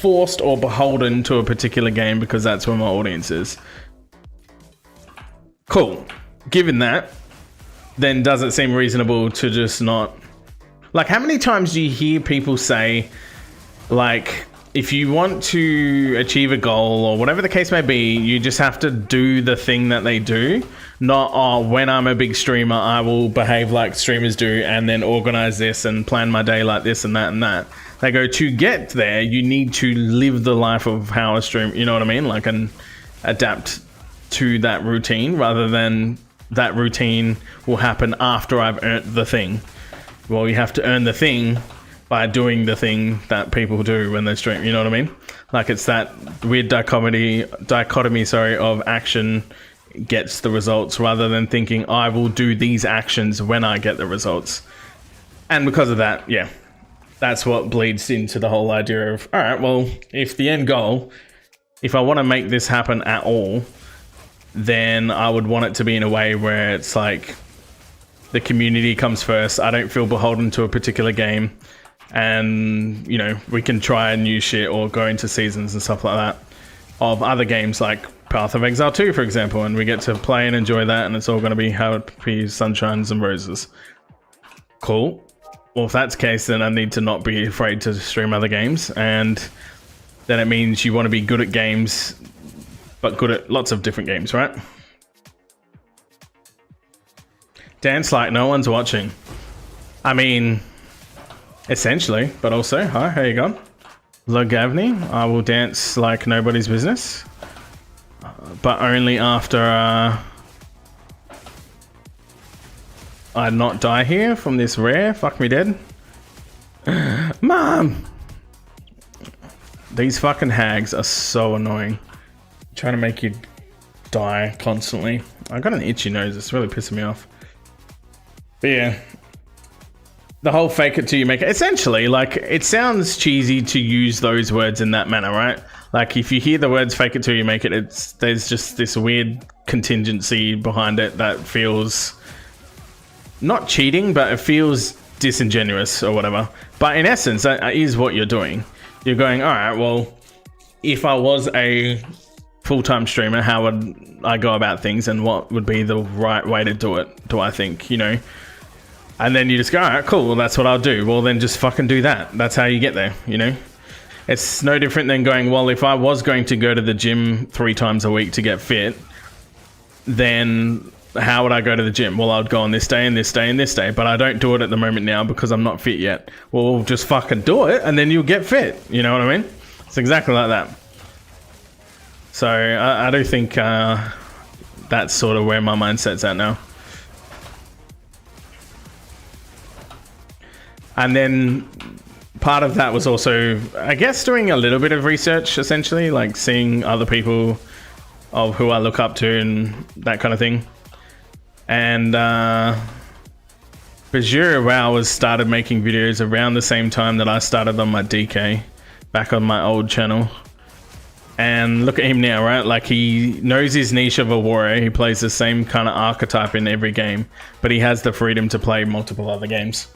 forced or beholden to a particular game because that's where my audience is. Cool. Given that, then does it seem reasonable to just not... Like, how many times do you hear people say, like, if you want to achieve a goal or whatever the case may be, you just have to do the thing that they do. Not, oh, when I'm a big streamer, I will behave like streamers do and then organize this and plan my day like this and that and that. They go, to get there, you need to live the life of how a stream, you know what I mean? Like, and adapt to that routine rather than that routine will happen after I've earned the thing. Well, you have to earn the thing by doing the thing that people do when they stream, you know what I mean? Like, it's that weird dichotomy, of action gets the results rather than thinking, I will do these actions when I get the results. And because of that, yeah, that's what bleeds into the whole idea of, all right, well, if the end goal, if I want to make this happen at all, then I would want it to be in a way where it's like the community comes first. I don't feel beholden to a particular game. And, you know, we can try new shit or go into seasons and stuff like that of other games like Path of Exile 2, for example, and we get to play and enjoy that, and it's all going to be happy sunshines and roses. Cool. Well, if that's the case, then I need to not be afraid to stream other games, and then it means you want to be good at games, but good at lots of different games, right? Dance like no one's watching. I mean... essentially, but also, hi, how you going? Logavni, I will dance like nobody's business, but only after I not die here from this rare. Fuck me dead. Mom! These fucking hags are so annoying. Trying to make you die constantly. I got an itchy nose, it's really pissing me off. But yeah. the whole fake it till you make it, essentially, like, it sounds cheesy to use those words in that manner, right? Like, if you hear the words fake it till you make it, there's just this weird contingency behind it that feels not cheating, but it feels disingenuous or whatever. But in essence, that is what you're doing. You're going, all right, well, if I was a full-time streamer, how would I go about things and what would be the right way to do it, do I think, you know? And then you just go, all right, cool, well, that's what I'll do. Well, then just fucking do that. That's how you get there, you know? It's no different than going, well, if I was going to go to the gym 3 times a week to get fit, then how would I go to the gym? Well, I'd go on this day and this day and this day, but I don't do it at the moment now because I'm not fit yet. Well, just fucking do it and then you'll get fit. You know what I mean? It's exactly like that. So I do think that's sort of where my mindset's at now. And then part of that was also, I guess, doing a little bit of research, essentially, like seeing other people of who I look up to and that kind of thing. And Bajura Wow was started making videos around the same time that I started on my DK, back on my old channel. And look at him now, right? Like, he knows his niche of a warrior. He plays the same kind of archetype in every game, but he has the freedom to play multiple other games.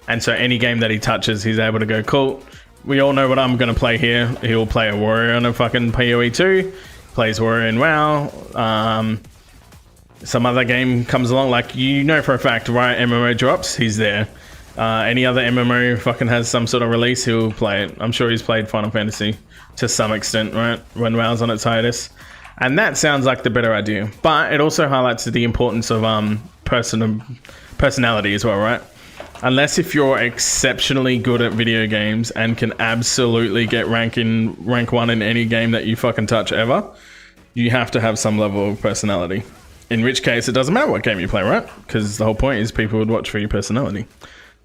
And so any game that he touches, he's able to go, cool, we all know what I'm going to play here. He'll play a warrior on a fucking PoE2, plays warrior in WoW. Some other game comes along, like, you know for a fact, right, MMO drops, he's there. Any other MMO fucking has some sort of release, he'll play it. I'm sure he's played Final Fantasy to some extent, right, when WoW's on its hiatus. And that sounds like the better idea. But it also highlights the importance of personality as well, right? Unless if you're exceptionally good at video games and can absolutely get rank 1 in any game that you fucking touch ever, you have to have some level of personality. In which case, it doesn't matter what game you play, right? Because the whole point is people would watch for your personality.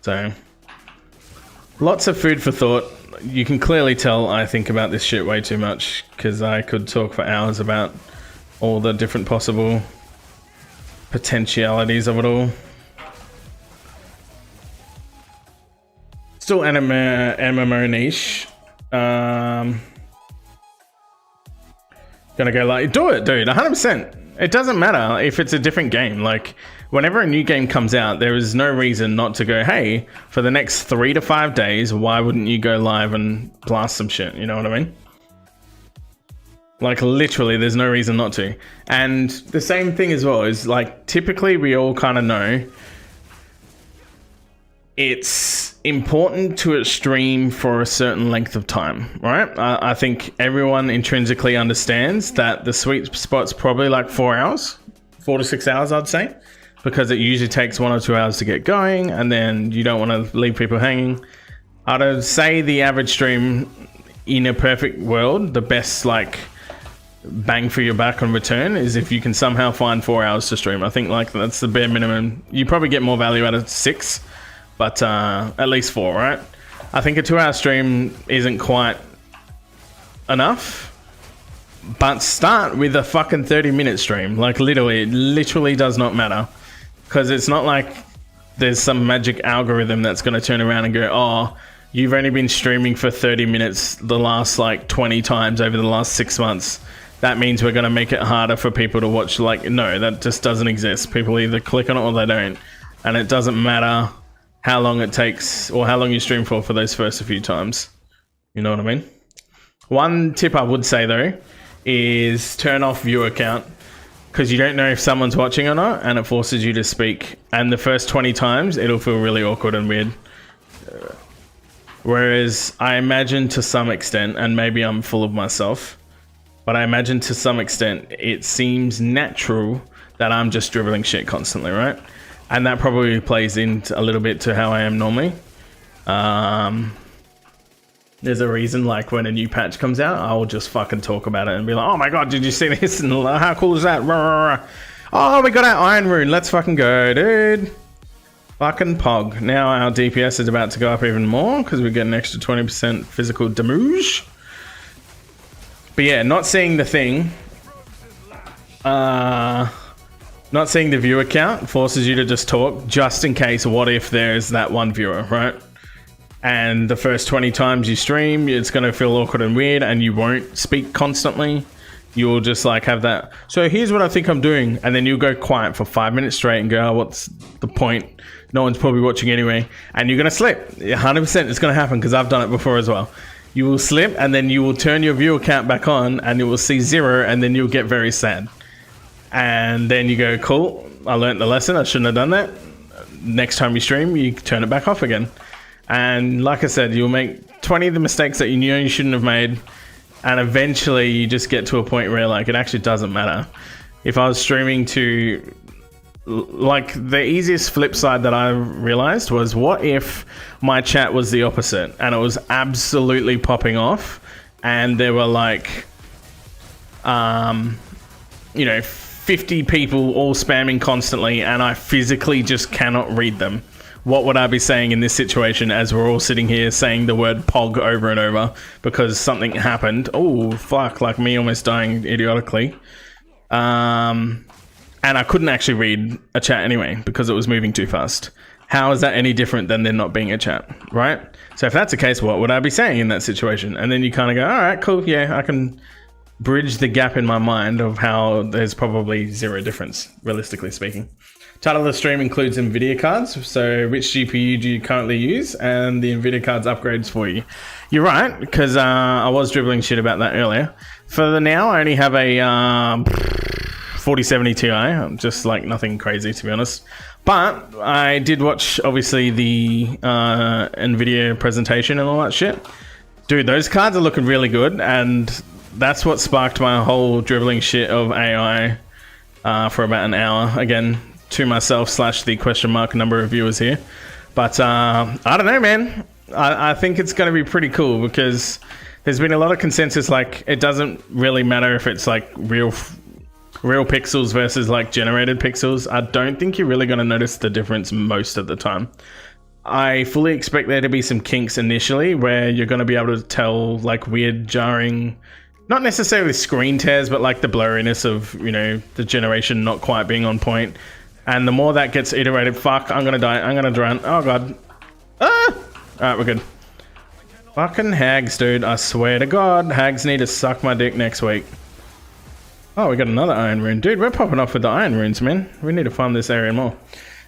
So, lots of food for thought. You can clearly tell I think about this shit way too much, because I could talk for hours about all the different possible potentialities of it all. Still MMO niche. Gonna go like, do it, dude, 100%. It doesn't matter if it's a different game. Like, whenever a new game comes out, there is no reason not to go, hey, for the next 3 to 5 days, why wouldn't you go live and blast some shit? You know what I mean? Like, literally, there's no reason not to. And the same thing as well is, like, typically we all kind of know it's important to stream for a certain length of time, right? I think everyone intrinsically understands that the sweet spot's probably like 4 hours, 4 to 6 hours, I'd say, because it usually takes 1 or 2 hours to get going, and then you don't want to leave people hanging. I'd say the average stream in a perfect world, the best like bang for your buck on return is if you can somehow find 4 hours to stream. I think like that's the bare minimum. You probably get more value out of 6. But at least 4, right? I think a 2-hour stream isn't quite enough. But start with a fucking 30-minute stream. Like, literally, it literally does not matter. Because it's not like there's some magic algorithm that's going to turn around and go, oh, you've only been streaming for 30 minutes the last, like, 20 times over the last 6 months. That means we're going to make it harder for people to watch. Like, no, that just doesn't exist. People either click on it or they don't. And it doesn't matter how long it takes or how long you stream for those first few times. You know what I mean? One tip I would say though is turn off viewer count, because you don't know if someone's watching or not, and it forces you to speak. And the first 20 times it'll feel really awkward and weird. Whereas I imagine to some extent, and maybe I'm full of myself, but I imagine to some extent it seems natural that I'm just dribbling shit constantly, right? And that probably plays into a little bit to how I am normally. There's a reason, like, when a new patch comes out, I'll just fucking talk about it and be like, oh my god, did you see this? And how cool is that? Oh, we got our Iron Rune. Let's fucking go, dude. Fucking pog. Now our DPS is about to go up even more because we get an extra 20% physical damage. But yeah, not seeing the thing. Not seeing the viewer count forces you to just talk, just in case, what if there's that one viewer, right? And the first 20 times you stream, it's going to feel awkward and weird, and you won't speak constantly. You'll just like have that, so here's what I think I'm doing, and then you'll go quiet for 5 minutes straight and go, oh, what's the point? No one's probably watching anyway. And you're going to slip. 100% it's going to happen, because I've done it before as well. You will slip, and then you will turn your viewer count back on, and you will see 0, and then you'll get very sad. And then you go, cool, I learned the lesson, I shouldn't have done that. Next time you stream, you turn it back off again. And like I said, you'll make 20 of the mistakes that you knew you shouldn't have made. And eventually you just get to a point where like it actually doesn't matter. If I was streaming to, like, the easiest flip side that I realized was, what if my chat was the opposite and it was absolutely popping off, and there were like, you know, 50 people all spamming constantly, and I physically just cannot read them. What would I be saying in this situation as we're all sitting here saying the word POG over and over because something happened? Oh, fuck, like me almost dying idiotically. And I couldn't actually read a chat anyway because it was moving too fast. How is that any different than there not being a chat, right? So if that's the case, what would I be saying in that situation? And then you kind of go, all right, cool, yeah, I can bridge the gap in my mind of how there's probably 0 difference, realistically speaking. Title of the stream includes Nvidia cards. So which GPU do you currently use? And the Nvidia cards upgrades for you. You're right, because I was dribbling shit about that earlier. For the now, I only have a 4070 Ti. Just like nothing crazy, to be honest. But I did watch, obviously, the Nvidia presentation and all that shit. Dude, those cards are looking really good. And that's what sparked my whole dribbling shit of AI for about an hour. Again, to myself / the question mark number of viewers here. But I don't know, man. I think it's going to be pretty cool because there's been a lot of consensus, like, it doesn't really matter if it's like real pixels versus like generated pixels. I don't think you're really going to notice the difference most of the time. I fully expect there to be some kinks initially where you're going to be able to tell like weird jarring, not necessarily screen tears, but like the blurriness of, you know, the generation not quite being on point. And the more that gets iterated, fuck, I'm gonna die, I'm gonna drown. Oh god. Ah! Alright, we're good. Fucking hags, dude. I swear to god, hags need to suck my dick next week. Oh, we got another iron rune. Dude, we're popping off with the iron runes, man. We need to farm this area more.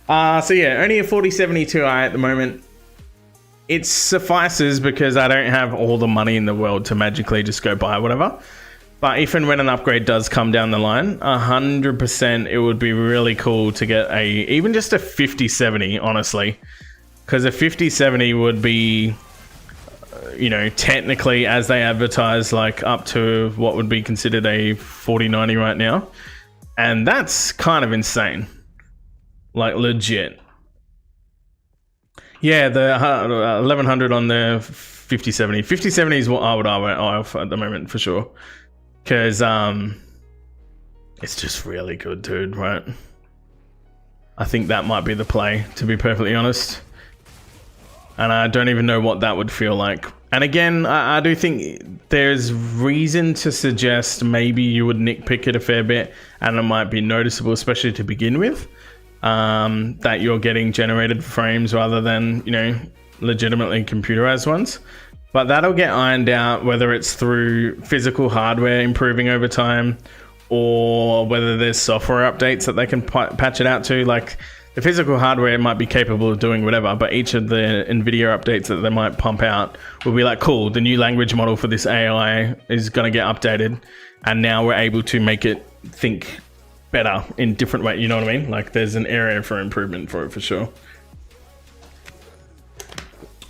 So yeah, only a 4070 Ti at the moment. It suffices because I don't have all the money in the world to magically just go buy whatever. But if and when an upgrade does come down the line, 100% it would be really cool to get even just a 5070, honestly. Because a 5070 would be, you know, technically, as they advertise, like up to what would be considered a 4090 right now. And that's kind of insane. Like, legit. Yeah, the 1100 on the 5070. 5070 is what I would offer at the moment, for sure. Because it's just really good, dude, right? I think that might be the play, to be perfectly honest. And I don't even know what that would feel like. And again, I do think there's reason to suggest maybe you would nitpick it a fair bit, and it might be noticeable, especially to begin with, that you're getting generated frames rather than, you know, legitimately computerized ones. But that'll get ironed out, whether it's through physical hardware improving over time or whether there's software updates that they can patch it out to. Like, the physical hardware might be capable of doing whatever, but each of the Nvidia updates that they might pump out will be like, cool, the new language model for this AI is going to get updated, and now we're able to make it think better in different ways. You know what I mean? Like, there's an area for improvement for it, for sure.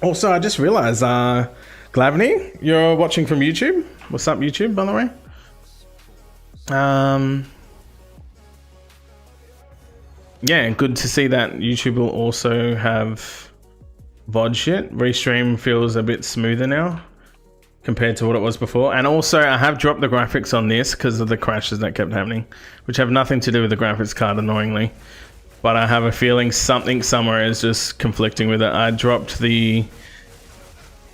Also, I just realized, Glavny, you're watching from YouTube. What's up, YouTube, by the way? Yeah, good to see that YouTube will also have VOD shit. Restream feels a bit smoother now compared to what it was before. And also, I have dropped the graphics on this because of the crashes that kept happening, which have nothing to do with the graphics card, annoyingly. But I have a feeling something somewhere is just conflicting with it. I dropped the...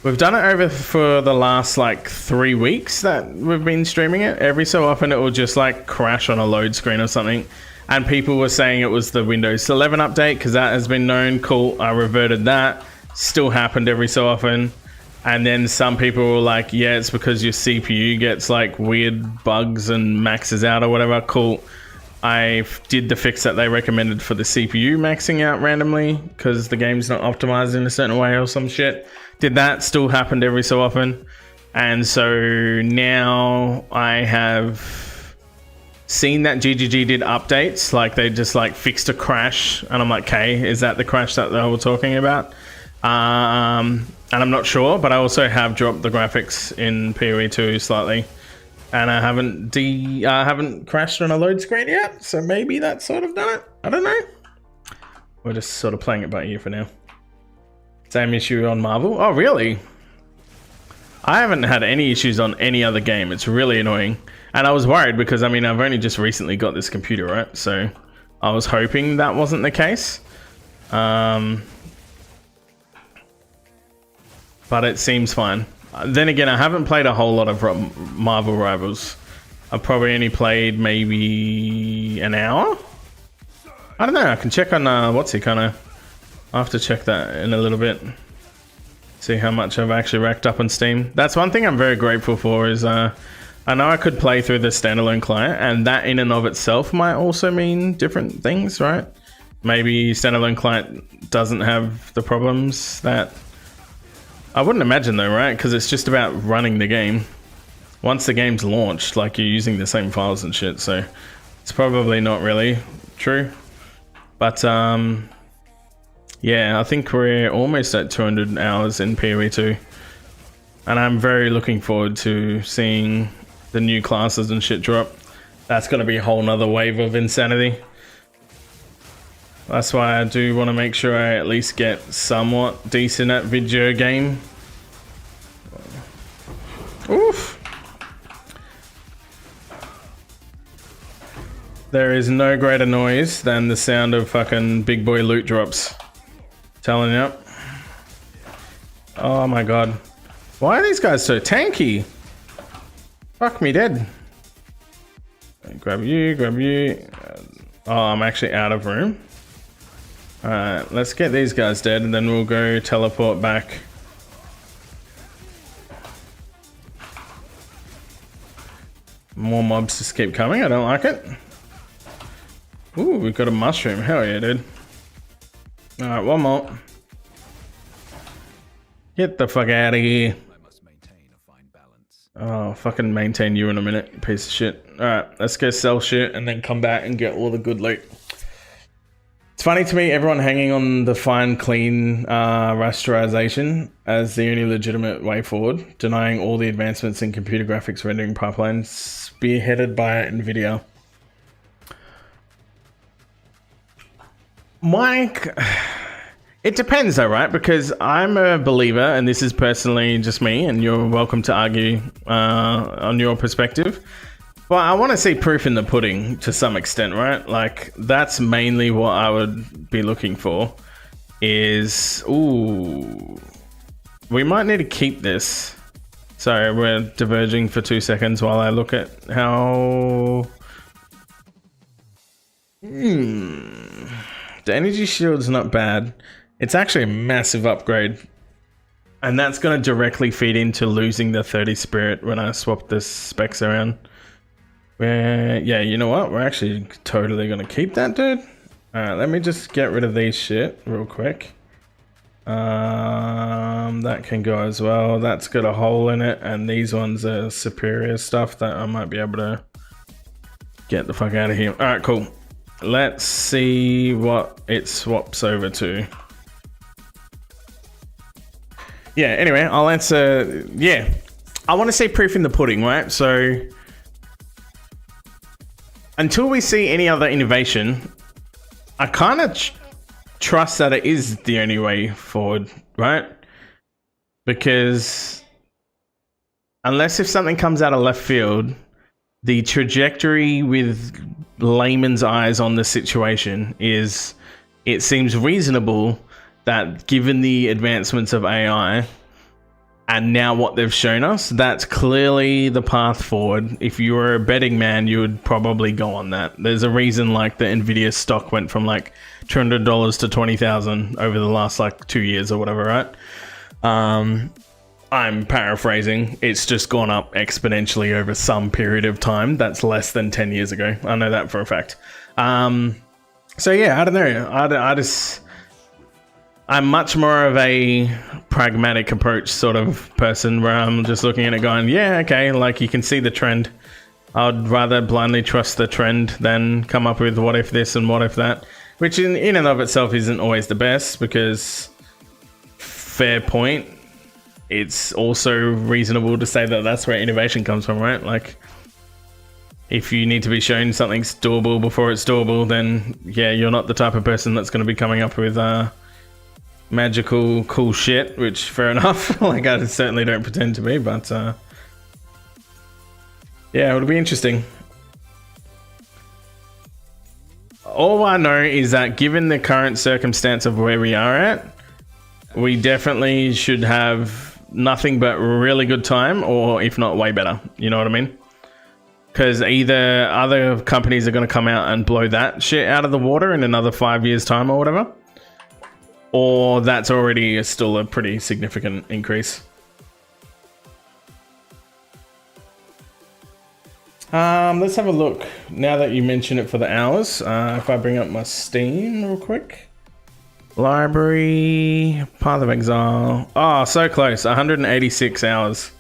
We've done it over for the last like 3 weeks that we've been streaming it. Every so often it will just like crash on a load screen or something. and people were saying it was the Windows 11 update because that has been known. Cool, I reverted that. Still happened every so often. And then some people were like, yeah, it's because your CPU gets like weird bugs and maxes out or whatever. Cool. I did the fix that they recommended for the CPU maxing out randomly because the game's not optimized in a certain way or some shit. Did that, still happened every so often. And so now I have seen that GGG did updates, like they just like fixed a crash, and I'm like, okay, is that the crash that they were talking about? And I'm not sure, but I also have dropped the graphics in PoE2 slightly, and I haven't crashed on a load screen yet, so maybe that's sort of done it. I don't know. We're just sort of playing it by ear for now. Same issue on Marvel. Oh, really? I haven't had any issues on any other game. It's really annoying. And I was worried because, I mean, I've only just recently got this computer, right? So I was hoping that wasn't the case. But it seems fine. Then again, I haven't played a whole lot of Marvel Rivals. I've probably only played maybe an hour? I don't know. I can check on, what's it kind of... I'll have to check that in a little bit. See how much I've actually racked up on Steam. That's one thing I'm very grateful for is I know I could play through the standalone client, and that in and of itself might also mean different things, right? Maybe standalone client doesn't have the problems that... I wouldn't imagine though, right? Because it's just about running the game. Once the game's launched, like you're using the same files and shit, so it's probably not really true. But yeah, I think we're almost at 200 hours in PoE2. And I'm very looking forward to seeing the new classes and shit drop. That's going to be a whole nother wave of insanity. That's why I do want to make sure I at least get somewhat decent at video game. Oof. There is no greater noise than the sound of fucking big boy loot drops. Telling you. Oh my god. Why are these guys so tanky? Fuck me dead. Grab you, grab you. Oh, I'm actually out of room. Alright, let's get these guys dead and then we'll go teleport back. More mobs just keep coming, I don't like it. Ooh, we've got a mushroom, hell yeah dude. Alright, one more. Get the fuck out of here. I must maintain a fine balance. Oh, fucking maintain you in a minute, piece of shit. Alright, let's go sell shit and then come back and get all the good loot. It's funny to me, everyone hanging on the fine, clean rasterization as the only legitimate way forward, denying all the advancements in computer graphics rendering pipelines spearheaded by Nvidia. Mike, it depends though, right? Because I'm a believer, and this is personally just me, and you're welcome to argue on your perspective. Well, I want to see proof in the pudding to some extent, right? Like, that's mainly what I would be looking for is... Ooh. We might need to keep this. Sorry, we're diverging for 2 seconds while I look at how... The energy shield's not bad. It's actually a massive upgrade. And that's going to directly feed into losing the 30 spirit when I swap the specs around. Yeah, you know what? We're actually totally gonna keep that, dude. Alright, let me just get rid of these shit real quick. That can go as well. That's got a hole in it, and these ones are superior stuff that I might be able to get the fuck out of here. Alright, cool. Let's see what it swaps over to. Yeah, anyway, I'll answer... Yeah, I want to see proof in the pudding, right? So... Until we see any other innovation, I kind of trust that it is the only way forward, right? Because unless if something comes out of left field, the trajectory with layman's eyes on the situation is, it seems reasonable that given the advancements of AI and now what they've shown us, that's clearly the path forward. If you were a betting man, you would probably go on that. There's a reason like the Nvidia stock went from like $200 to 20,000 over the last like 2 years or whatever, right? I'm paraphrasing. It's just gone up exponentially over some period of time. That's less than 10 years ago. I know that for a fact. So yeah, I don't know. I'm much more of a pragmatic approach sort of person where I'm just looking at it going, yeah, okay, like you can see the trend. I'd rather blindly trust the trend than come up with what if this and what if that, which in and of itself isn't always the best, because fair point, it's also reasonable to say that that's where innovation comes from, right? Like, if you need to be shown something's doable before it's doable, then yeah, you're not the type of person that's going to be coming up with magical cool shit, which fair enough. Like, I certainly don't pretend to be, but yeah, it'll be interesting. All I know is that given the current circumstance of where we are at, we definitely should have nothing but really good time, or if not way better, you know what I mean? Because either other companies are going to come out and blow that shit out of the water in another 5 years time or whatever, or that's already still a pretty significant increase. Let's have a look now that you mention it for the hours. If I bring up my Steam real quick. Library, Path of Exile. Oh, so close. 186 hours.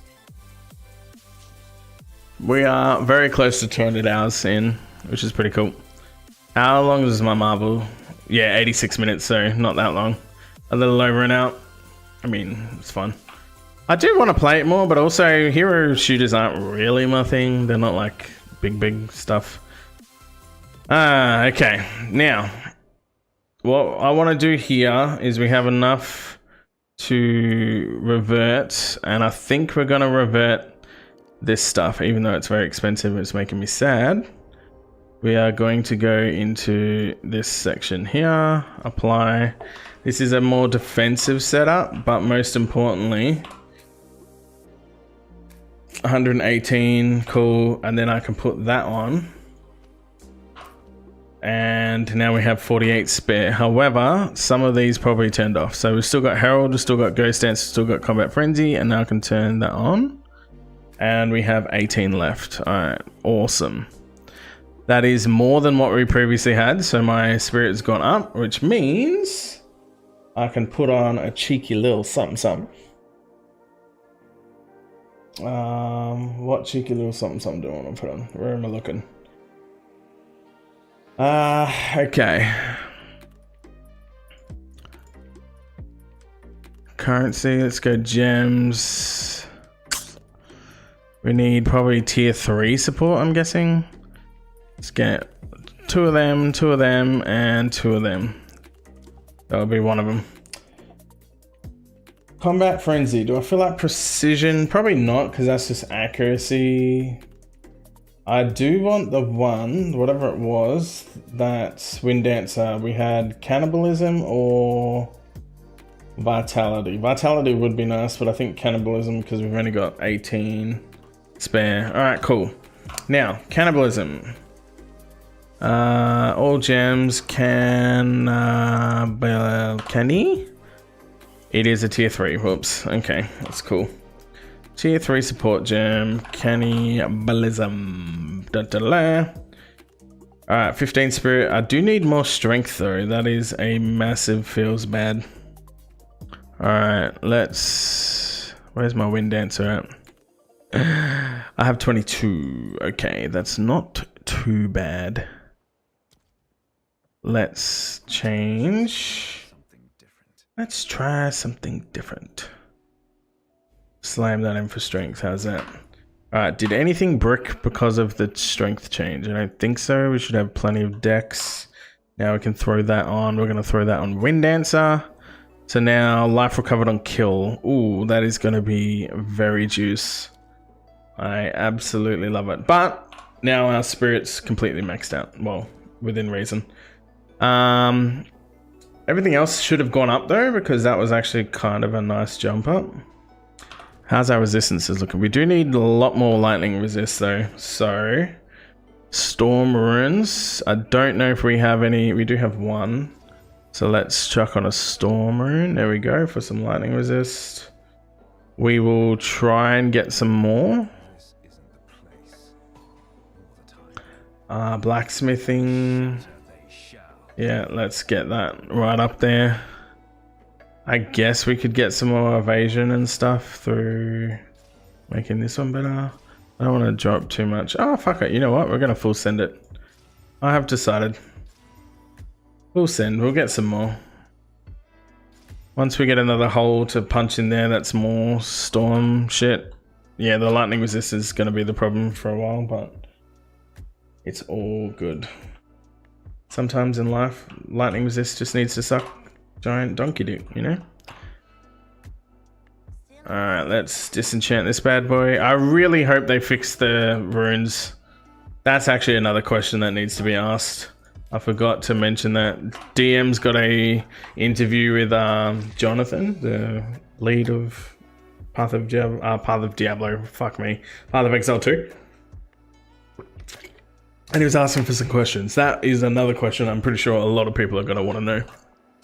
We are very close to 200 hours in, which is pretty cool. How long is my Marvel? Yeah, 86 minutes, so not that long. A little over and out. I mean, it's fun. I do want to play it more, but also hero shooters aren't really my thing. They're not like big stuff. Okay. Now, what I want to do here is we have enough to revert, and I think we're going to revert this stuff, even though it's very expensive. It's making me sad. We are going to go into this section here, apply. This is a more defensive setup, but most importantly, 118, cool, and then I can put that on. And now we have 48 spare. However, some of these probably turned off. So we've still got Herald, we've still got Ghost Dance, we've still got Combat Frenzy, and now I can turn that on. And we have 18 left. Alright, awesome. That is more than what we previously had, so my spirit's gone up, which means I can put on a cheeky little something. What cheeky little something do I want to put on? Where am I looking? Okay. Currency, let's go gems. We need probably tier 3 support, I'm guessing. Let's get 2 of them, 2 of them, and 2 of them. That'll be one of them. Combat Frenzy. Do I feel like precision? Probably not, because that's just accuracy. I do want the one, whatever it was, that Wind Dancer. We had Cannibalism or Vitality. Vitality would be nice, but I think Cannibalism, because we've only got 18 spare. Alright, cool. Now, Cannibalism. All gems can he? It is a tier 3. Whoops. Okay, that's cool. Tier 3 support gem. Cannibalism. Alright, 15 spirit. I do need more strength though. That is a massive feels bad. Alright, let's... Where's my Wind Dancer at? I have 22. Okay, that's not too bad. Let's change. Let's try something different. Slam that in for strength. How's that? Alright, did anything brick because of the strength change? I don't think so. We should have plenty of decks. Now we can throw that on. We're going to throw that on Wind Dancer. So now life recovered on kill. Ooh, that is going to be very juice. I absolutely love it. But now our spirit's completely maxed out. Well, within reason. Everything else should have gone up though, because that was actually kind of a nice jump up. How's our resistances looking? We do need a lot more lightning resist though. So storm runes. I don't know if we have any. We do have one. So let's chuck on a storm rune. There we go for some lightning resist. We will try and get some more. Blacksmithing. Yeah, let's get that right up there. I guess we could get some more evasion and stuff through making this one better. I don't want to drop too much. Oh, fuck it. You know what? We're going to full send it. I have decided. We'll send. We'll get some more. Once we get another hole to punch in there, that's more storm shit. Yeah, the lightning resist is going to be the problem for a while, but it's all good. Sometimes in life, lightning resist just needs to suck giant donkey dick, you know? Alright, let's disenchant this bad boy. I really hope they fix the runes. That's actually another question that needs to be asked. I forgot to mention that. DM's got a interview with Jonathan, the lead of Path of Diablo. Fuck me. Path of Exile 2. And he was asking for some questions. That is another question I'm pretty sure a lot of people are going to want to know.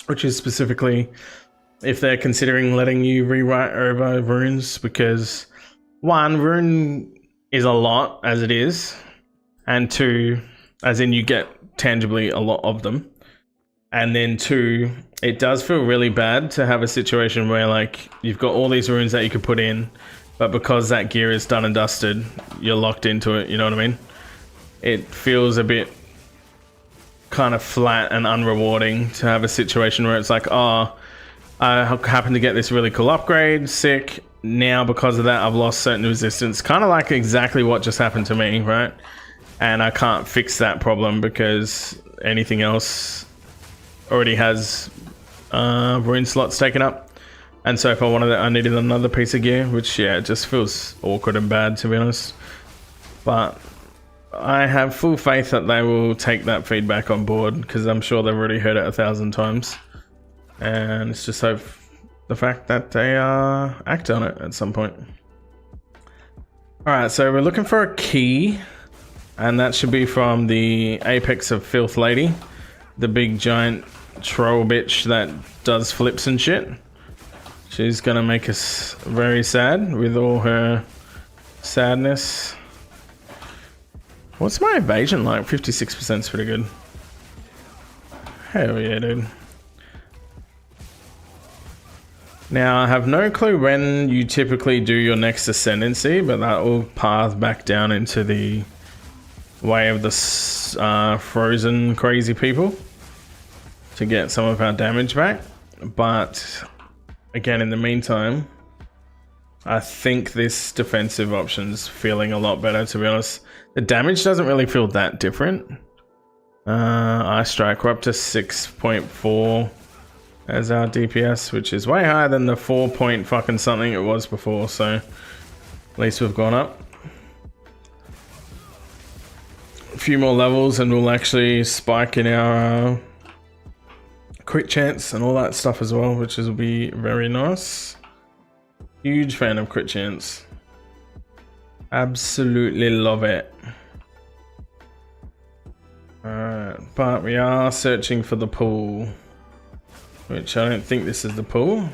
Which is specifically if they're considering letting you rewrite over runes. Because one, rune is a lot as it is. And two, as in you get tangibly a lot of them. And then two, it does feel really bad to have a situation where like you've got all these runes that you could put in. But because that gear is done and dusted, you're locked into it. You know what I mean? It feels a bit kind of flat and unrewarding to have a situation where it's like, oh, I happen to get this really cool upgrade, sick. Now because of that, I've lost certain resistance. Kind of like exactly what just happened to me, right? And I can't fix that problem because anything else already has rune slots taken up. And so if I wanted it, I needed another piece of gear, which yeah, it just feels awkward and bad to be honest. But I have full faith that they will take that feedback on board because I'm sure they've already heard it 1,000 times. And it's just hope the fact that they act on it at some point. Alright, so we're looking for a key. And that should be from the Apex of Filth Lady. The big giant troll bitch that does flips and shit. She's gonna make us very sad with all her sadness. What's my evasion like? 56% is pretty good. Hell yeah, dude. Now, I have no clue when you typically do your next ascendancy, but that will path back down into the way of the frozen crazy people to get some of our damage back. But again, in the meantime, I think this defensive option's feeling a lot better, to be honest. The damage doesn't really feel that different. Ice Strike, we're up to 6.4 as our DPS, which is way higher than the 4 point fucking something it was before, so at least we've gone up. A few more levels and we'll actually spike in our crit chance and all that stuff as well, which will be very nice. Huge fan of crit chance. Absolutely love it. Alright, but we are searching for the pool, which I don't think this is the pool.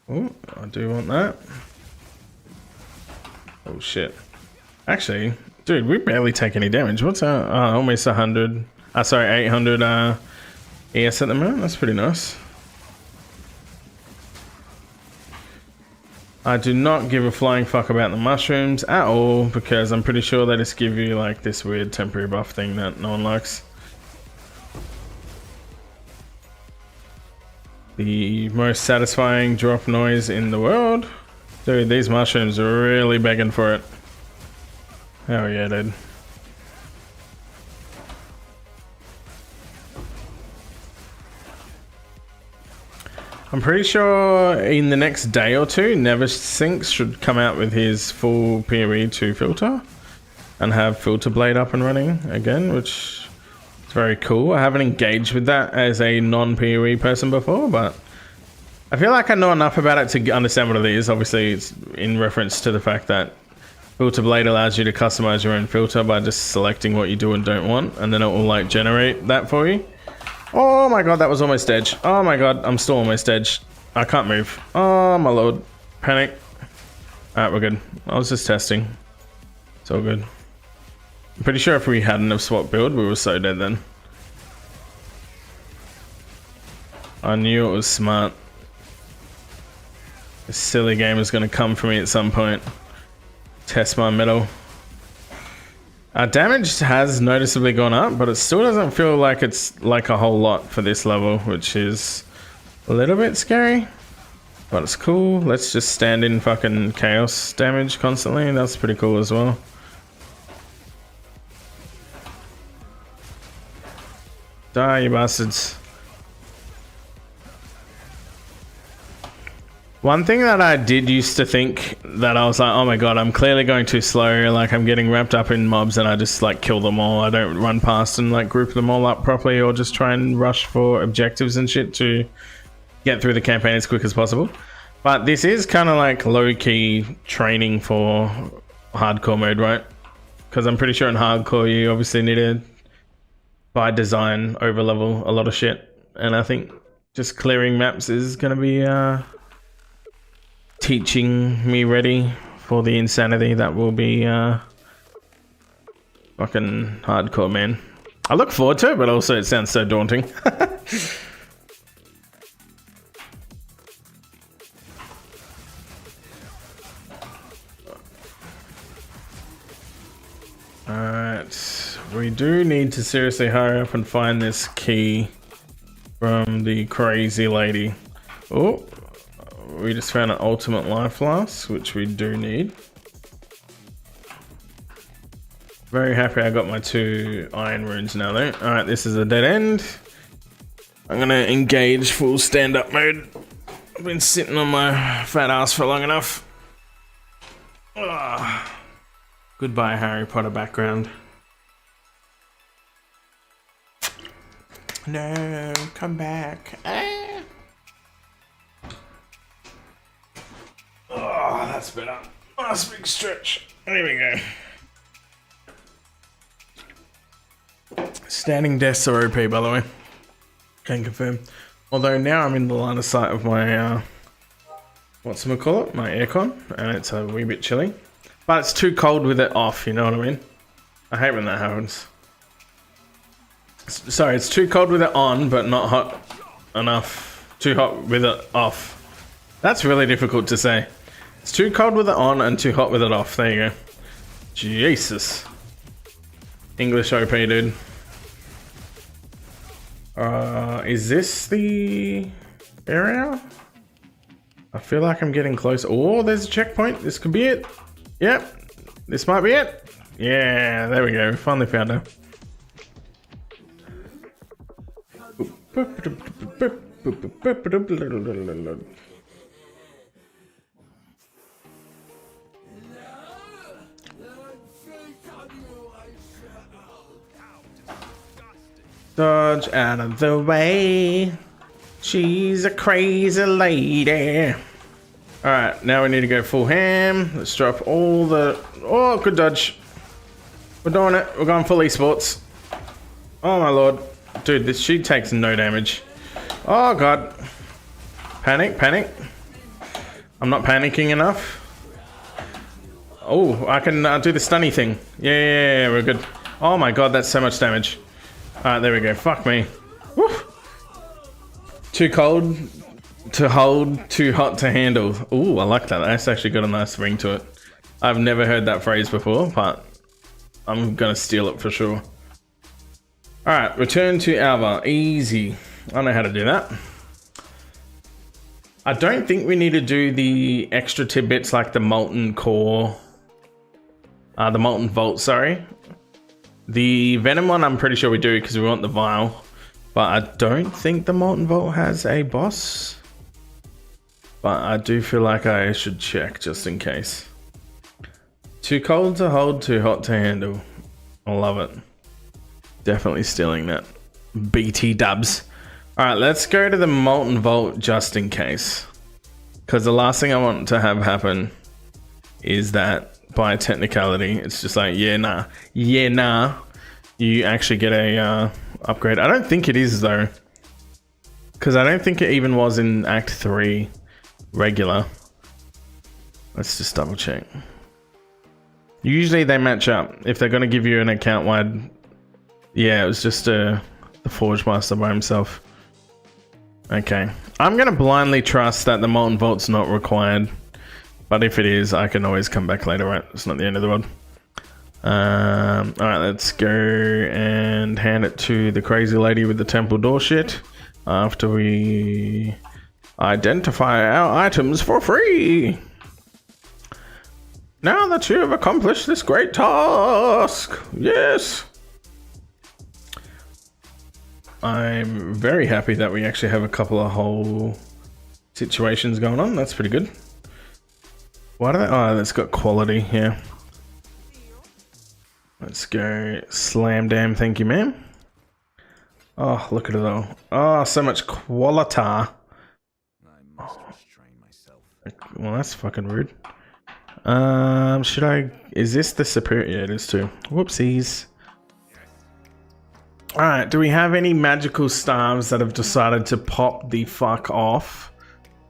Oh, I do want that. Oh shit. Actually, dude, we barely take any damage. What's our almost 100? Sorry, 800 ES at the moment. That's pretty nice. I do not give a flying fuck about the mushrooms at all because I'm pretty sure they just give you like this weird temporary buff thing that no one likes. The most satisfying drop noise in the world. Dude, these mushrooms are really begging for it. Hell yeah, dude. I'm pretty sure in the next day or two, Neversinks should come out with his full PoE2 filter and have Filter Blade up and running again, which is very cool. I haven't engaged with that as a non-PoE person before, but I feel like I know enough about it to understand what it is. Obviously, it's in reference to the fact that Filter Blade allows you to customize your own filter by just selecting what you do and don't want, and then it will like generate that for you. Oh my god, that was almost edge. Oh my god, I'm still almost edge. I can't move. Oh my lord. Panic. Alright, we're good. I was just testing. It's all good. I'm pretty sure if we hadn't have swap build, we were so dead then. I knew it was smart. This silly game is going to come for me at some point. Test my metal. Our damage has noticeably gone up, but it still doesn't feel like it's like a whole lot for this level, which is a little bit scary. But it's cool. Let's just stand in fucking chaos damage constantly. That's pretty cool as well. Die, you bastards. One thing that I did used to think that I was like, oh my god, I'm clearly going too slow. Like I'm getting wrapped up in mobs and I just like kill them all. I don't run past and like group them all up properly or just try and rush for objectives and shit to get through the campaign as quick as possible. But this is kind of like low-key training for hardcore mode, right? Because I'm pretty sure in hardcore you obviously need to, by design, overlevel a lot of shit. And I think just clearing maps is going to be teaching me ready for the insanity that will be fucking hardcore, man. I look forward to it, but also it sounds so daunting. Alright, we do need to seriously hurry up and find this key from the crazy lady. Oh, we just found an ultimate life flask, which we do need. Very happy I got my 2 iron runes now though. Alright, this is a dead end. I'm gonna engage full stand-up mode. I've been sitting on my fat ass for long enough. Ugh. Goodbye, Harry Potter background. No, come back. Ah. Oh, that's better. Nice big stretch. There we go. Standing desks are OP, by the way. Can confirm. Although now I'm in the line of sight of my, whatchamacallit, my aircon, and it's a wee bit chilly. But it's too cold with it off, you know what I mean? I hate when that happens. Sorry, it's too cold with it on, but not hot enough. Too hot with it off. That's really difficult to say. It's too cold with it on and too hot with it off. There you go. Jesus. English OP, dude. Is this the area? I feel like I'm getting close. Oh, there's a checkpoint. This could be it. Yep, this might be it. Yeah, there we go. We finally found her. Dodge out of the way. She's a crazy lady. Alright, now we need to go full ham. Let's drop all the... Oh, good dodge. We're doing it. We're going full esports. Oh my lord. Dude, this she takes no damage. Oh god. Panic, panic. I'm not panicking enough. Oh, I can do the stunny thing. Yeah, we're good. Oh my god, that's so much damage. Alright, there we go. Fuck me. Woo. Too cold to hold, too hot to handle. Ooh, I like that. That's actually got a nice ring to it. I've never heard that phrase before, but I'm gonna steal it for sure. Alright, return to Alva. Easy. I know how to do that. I don't think we need to do the extra tidbits like the molten core. The molten vault, sorry. The venom one I'm pretty sure we do because we want the vial. But I don't think the molten vault has a boss. But I do feel like I should check just in case. Too cold to hold, too hot to handle. I love it. Definitely stealing that. BT dubs. Alright, let's go to the Molten Vault just in case. Because the last thing I want to have happen is that by technicality, it's just like, yeah, nah. Yeah, nah. You actually get a upgrade. I don't think it is though. Because I don't think it even was in Act 3 regular. Let's just double check. Usually they match up. If they're going to give you an account wide. Yeah, it was just the Forge Master by himself. Okay. I'm going to blindly trust that the Molten Vault's not required. But if it is, I can always come back later, right? It's not the end of the world. Alright, let's go and hand it to the crazy lady with the temple door shit. After we identify our items for free. Now that you have accomplished this great task. Yes. I'm very happy that we actually have a couple of whole situations going on. That's pretty good. Why do they? Oh, that's got quality here. Let's go. Slam damn, thank you, ma'am. Oh, look at it all. Oh, so much quality. I must restrain myself. Well, that's fucking rude. Should I? Is this the superior? Yeah, it is too. Whoopsies. Alright, do we have any magical stars that have decided to pop the fuck off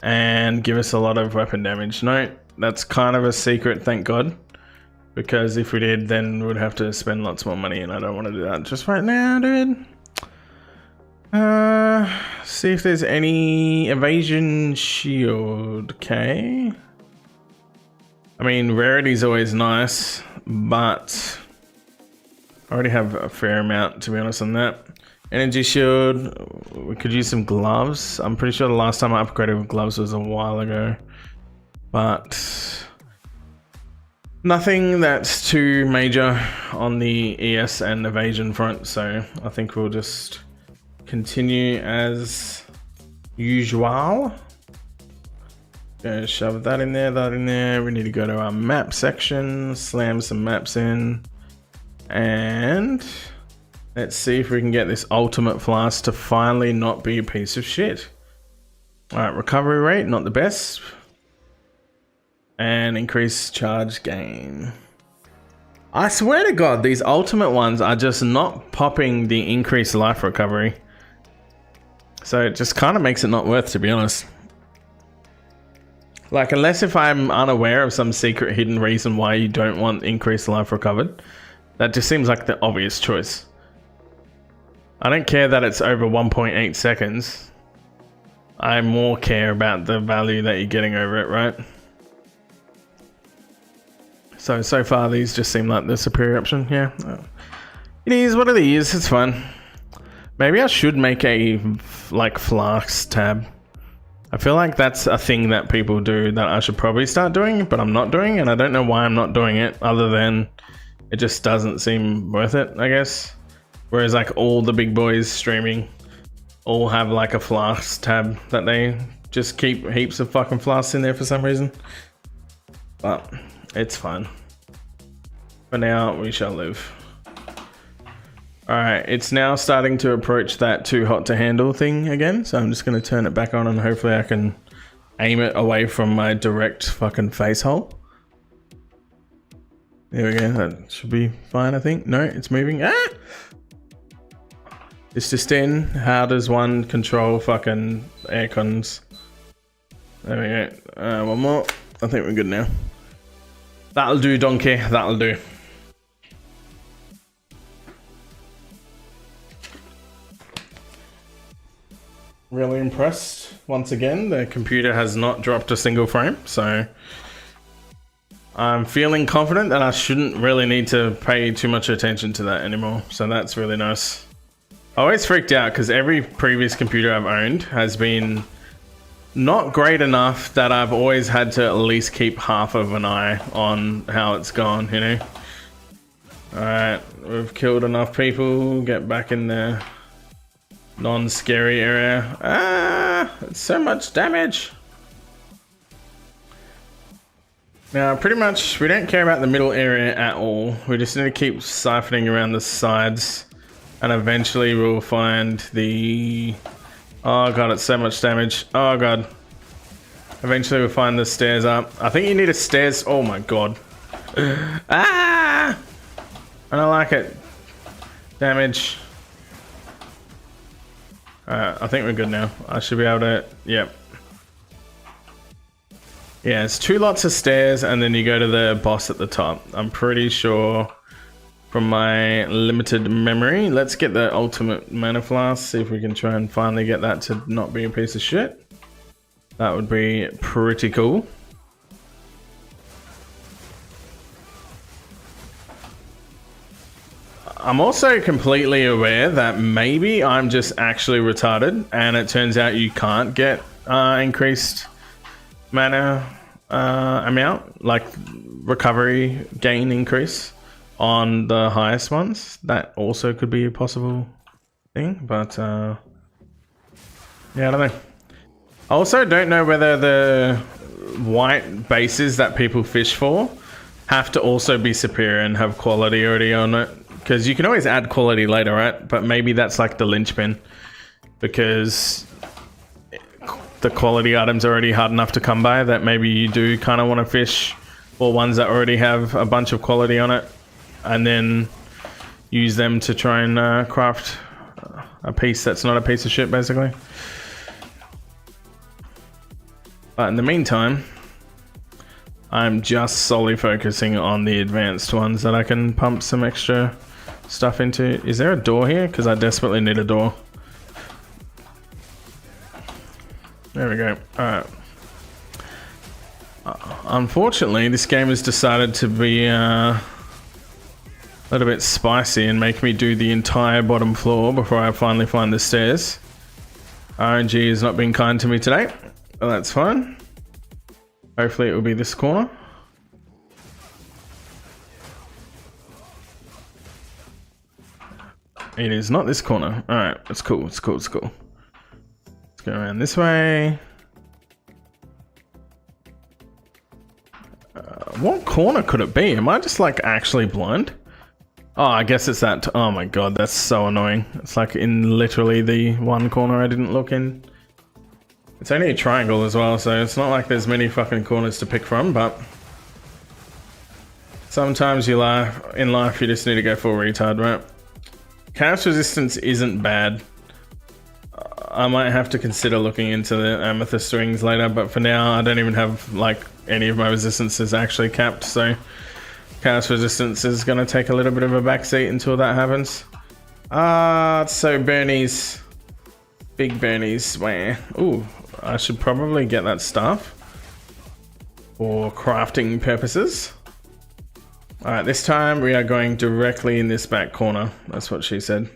and give us a lot of weapon damage? No, that's kind of a secret, thank God. Because if we did, then we'd have to spend lots more money and I don't want to do that just right now, dude. See if there's any evasion shield, okay. I mean, rarity's always nice, but I already have a fair amount, to be honest, on that. Energy shield, we could use some gloves. I'm pretty sure the last time I upgraded with gloves was a while ago. But nothing that's too major on the ES and evasion front, so I think we'll just continue as usual. Go shove that in there, that in there. We need to go to our map section, slam some maps in. And let's see if we can get this ultimate flask to finally not be a piece of shit. Alright, recovery rate, not the best. And increase charge gain. I swear to God, these ultimate ones are just not popping the increased life recovery. So it just kind of makes it not worth, to be honest. Like, unless if I'm unaware of some secret hidden reason why you don't want increased life recovered. That just seems like the obvious choice. I don't care that it's over 1.8 seconds. I more care about the value that you're getting over it, right? So far these just seem like the superior option, yeah. It is what it is, it's fun. Maybe I should make a, like, flasks tab. I feel like that's a thing that people do that I should probably start doing, but I'm not doing, and I don't know why I'm not doing it, other than it just doesn't seem worth it, I guess. Whereas like all the big boys streaming all have like a flasks tab that they just keep heaps of fucking flasks in there for some reason. But it's fine. For now, we shall live. Alright, it's now starting to approach that too hot to handle thing again. So I'm just going to turn it back on and hopefully I can aim it away from my direct fucking face hole. There we go, that should be fine, I think. No, it's moving. Ah! It's just in. How does one control fucking air cons? There we go. One more. I think we're good now. That'll do, donkey. That'll do. Really impressed. Once again, the computer has not dropped a single frame, so I'm feeling confident that I shouldn't really need to pay too much attention to that anymore. So that's really nice. I always freaked out because every previous computer I've owned has been not great enough that I've always had to at least keep half of an eye on how it's gone, you know? Alright, we've killed enough people. Get back in the non-scary area. Ah, it's so much damage. Now, pretty much, we don't care about the middle area at all. We just need to keep siphoning around the sides And eventually we'll find the... Oh god, it's so much damage. Oh god. Eventually we'll find the stairs up. I think you need a stairs... Oh my god. Ah! I don't like it. Damage. Alright, I think we're good now. I should be able to... Yep. Yeah, it's 2 lots of stairs and then you go to the boss at the top. I'm pretty sure from my limited memory. Let's get the ultimate mana flask. See if we can try and finally get that to not be a piece of shit. That would be pretty cool. I'm also completely aware that maybe I'm just actually retarded and it turns out you can't get increased mana amount, like recovery gain increase on the highest ones. That also could be a possible thing, but yeah, I don't know. I also don't know whether the white bases that people fish for have to also be superior and have quality already on it. Because you can always add quality later, right? But maybe that's like the linchpin. Because the quality items are already hard enough to come by that maybe you do kind of want to fish for ones that already have a bunch of quality on it. And then use them to try and craft a piece that's not a piece of shit, basically. But in the meantime, I'm just solely focusing on the advanced ones that I can pump some extra stuff into. Is there a door here? Because I desperately need a door. There we go. Alright. Unfortunately, this game has decided to be a little bit spicy and make me do the entire bottom floor before I finally find the stairs. RNG has not been kind to me today, but that's fine. Hopefully it will be this corner. It is not this corner. Alright, it's cool, it's cool, it's cool. Let's go around this way. What corner could it be? Am I just like actually blind? Oh, I guess it's that. Oh my god, that's so annoying. It's like in literally the one corner I didn't look in. It's only a triangle as well, so it's not like there's many fucking corners to pick from, but sometimes in life you just need to go full retard, right? Chaos resistance isn't bad. I might have to consider looking into the amethyst rings later, but for now I don't even have like any of my resistances actually capped, so chaos resistance is gonna take a little bit of a backseat until that happens. So Bernie's big Bernie's where? Ooh, I should probably get that stuff for crafting purposes. Alright, this time we are going directly in this back corner. That's what she said.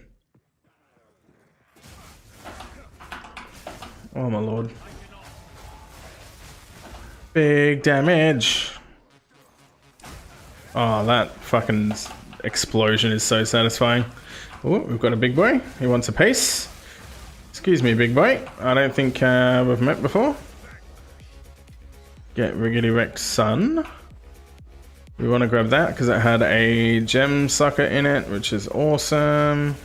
Oh my lord. Big damage. Oh, that fucking explosion is so satisfying. Oh, we've got a big boy. He wants a piece. Excuse me, big boy. I don't think we've met before. Get Riggedy Rex son. We want to grab that because it had a gem socket in it, which is awesome.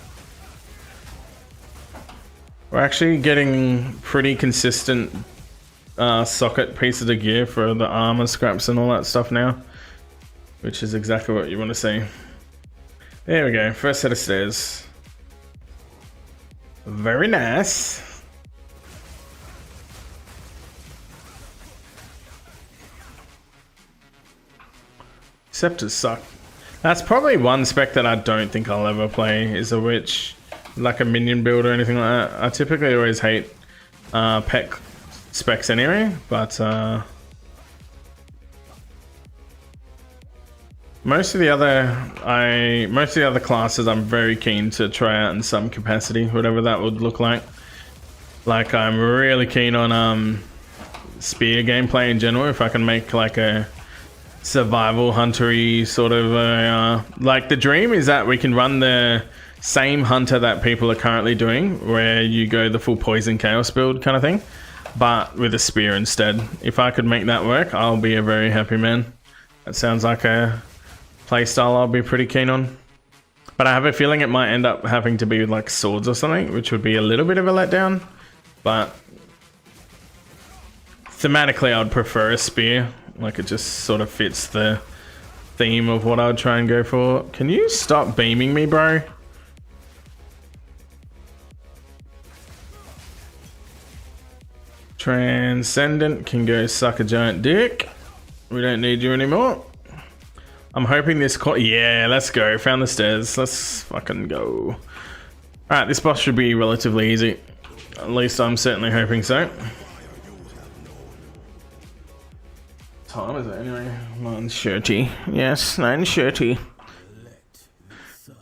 We're actually getting pretty consistent socket pieces of gear for the armor scraps and all that stuff now, which is exactly what you want to see. There we go, first set of stairs. Very nice. Scepters suck. That's probably one spec that I don't think I'll ever play, is a witch. Like a minion build or anything like that. I typically always hate pet specs anyway, but most of the other classes I'm very keen to try out in some capacity, whatever that would look like. Like I'm really keen on spear gameplay in general. If I can make like a survival huntery sort of like the dream is that we can run the same hunter that people are currently doing, where you go the full poison chaos build kind of thing, but with a spear instead. If I could make that work, I'll be a very happy man. That sounds like a playstyle I'll be pretty keen on. But I have a feeling it might end up having to be like swords or something, which would be a little bit of a letdown. But thematically, I would prefer a spear. Like, it just sort of fits the theme of what I would try and go for. Can you stop beaming me, bro? Transcendent can go suck a giant dick. We don't need you anymore. I'm hoping this yeah, let's go. Found the stairs. Let's fucking go. Alright, this boss should be relatively easy. At least I'm certainly hoping so. Time is it anyway? 9:30. Yes, 9:30.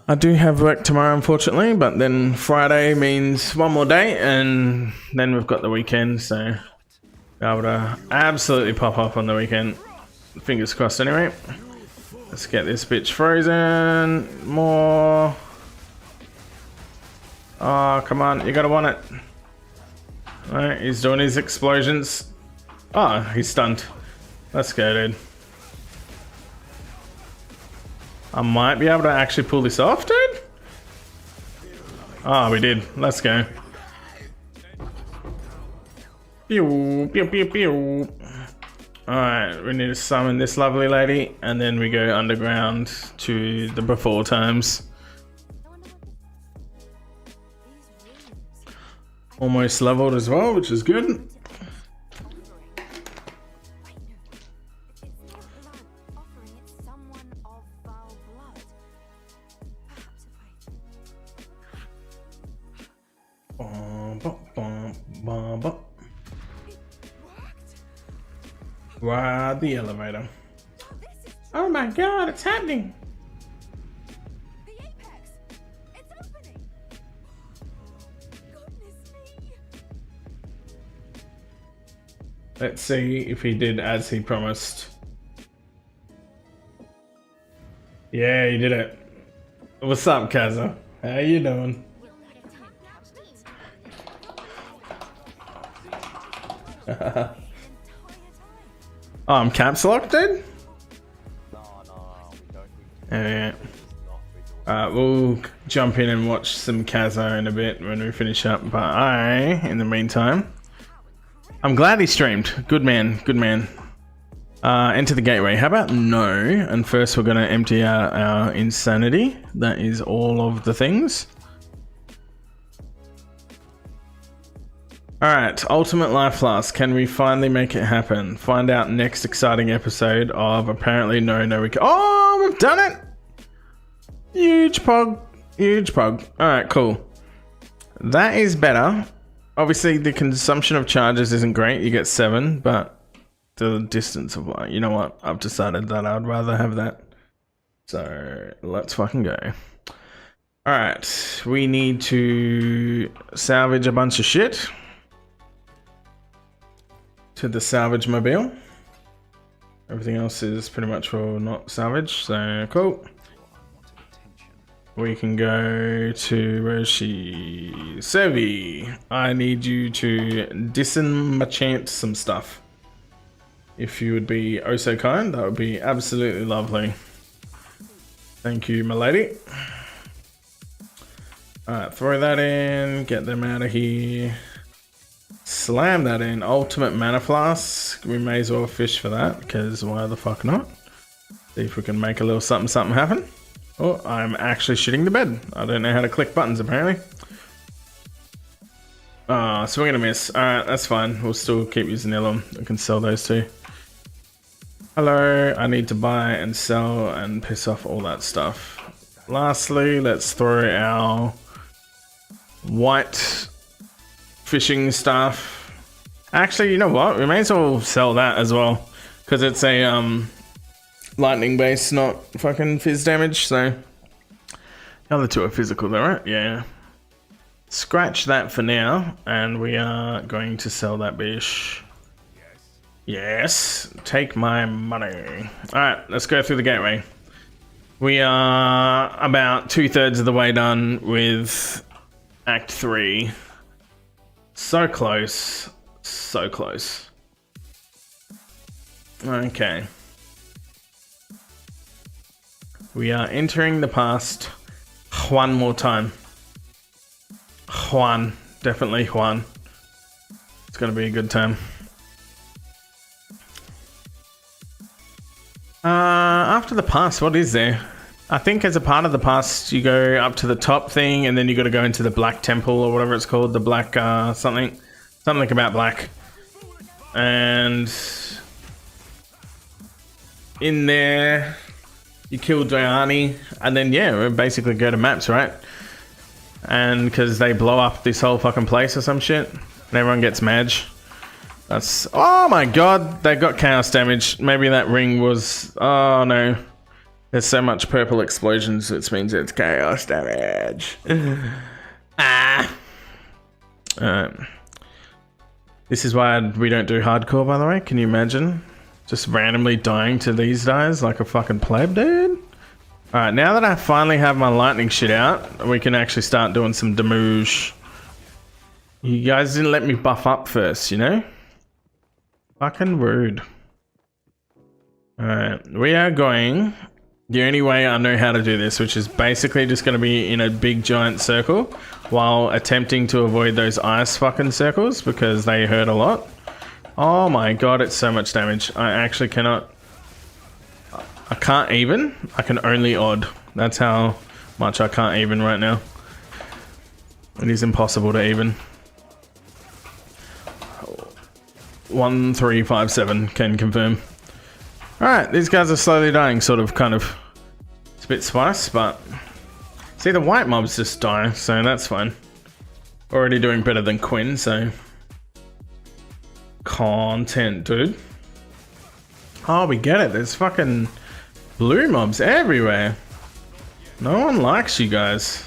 I do have work tomorrow, unfortunately, but then Friday means one more day, and then we've got the weekend, so be able to absolutely pop off on the weekend. Fingers crossed anyway. Let's get this bitch frozen. More. Oh, come on, you gotta want it. Alright, he's doing his explosions. Oh, he's stunned. Let's go, dude. I might be able to actually pull this off, dude. Oh, we did. Let's go. Pew, pew, pew, pew. Alright, we need to summon this lovely lady, and then we go underground to the before times. Almost leveled as well, which is good. Ride the elevator. Oh my god, it's happening! The apex! It's opening! Goodness me! Let's see if he did as he promised. Yeah, he did it. What's up, Kaza? How you doing? Oh, I'm caps locked, dude? Yeah. We'll jump in and watch some Kazo in a bit when we finish up. But in the meantime, I'm glad he streamed. Good man, good man. Enter the gateway. How about no? And first we're going to empty out our insanity. That is all of the things. Alright, Ultimate Life Flask. Can we finally make it happen? Find out next exciting episode of apparently no we can. Oh, we've done it! Huge pog. Huge pog. Alright, cool. That is better. Obviously, the consumption of charges isn't great. You get 7, but the distance of light. You know what? I've decided that I'd rather have that. So, let's fucking go. Alright, we need to salvage a bunch of shit to the salvage mobile. Everything else is pretty much for not salvage, so cool. We can go to, where is she? Sevi, I need you to disenchant some stuff. If you would be oh so kind, that would be absolutely lovely. Thank you, my lady. Alright, throw that in, get them out of here. Slam that in. Ultimate Mana Flask. We may as well fish for that, because why the fuck not? See if we can make a little something something happen. Oh, I'm actually shitting the bed. I don't know how to click buttons, apparently. Oh, so we're gonna miss. Alright, that's fine. We'll still keep using the other one. I can sell those two. Hello, I need to buy and sell and piss off all that stuff. Lastly, let's throw our white fishing stuff. Actually, you know what? We may as well sell that as well, because it's a lightning base, not fucking fizz damage. So the other two are physical though, right? Yeah. Scratch that for now, and we are going to sell that bish. Yes. Take my money. All right, let's go through the gateway. We are about 2/3 of the way done with Act 3. So close. So close. Okay. We are entering the past Juan more time. Juan. Definitely Juan. It's going to be a good time. After the pass, what is there? I think as a part of the pass, you go up to the top thing, and then you got to go into the Black Temple or whatever it's called. The Black something about black. And in there, you kill Diani, and then yeah, we basically go to maps, right? And because they blow up this whole fucking place or some shit, and everyone gets Madge. That's, oh my god, they got chaos damage. Maybe that ring was, oh no. There's so much purple explosions, which means it's chaos damage. This is why we don't do hardcore, by the way. Can you imagine? Just randomly dying to these guys like a fucking pleb, dude. Alright, now that I finally have my lightning shit out, we can actually start doing some damage. You guys didn't let me buff up first, you know? Fucking rude. Alright, we are going the only way I know how to do this, which is basically just going to be in a big giant circle while attempting to avoid those ice fucking circles because they hurt a lot. Oh my god, it's so much damage. I actually cannot... I can't even. I can only odd. That's how much I can't even right now. It is impossible to even. 1357 can confirm. Alright, these guys are slowly dying, sort of, kind of. It's a bit spice, but... See, the white mobs just die, so that's fine. Already doing better than Quinn, so... Content, dude. Oh, we get it. There's fucking blue mobs everywhere. No one likes you guys.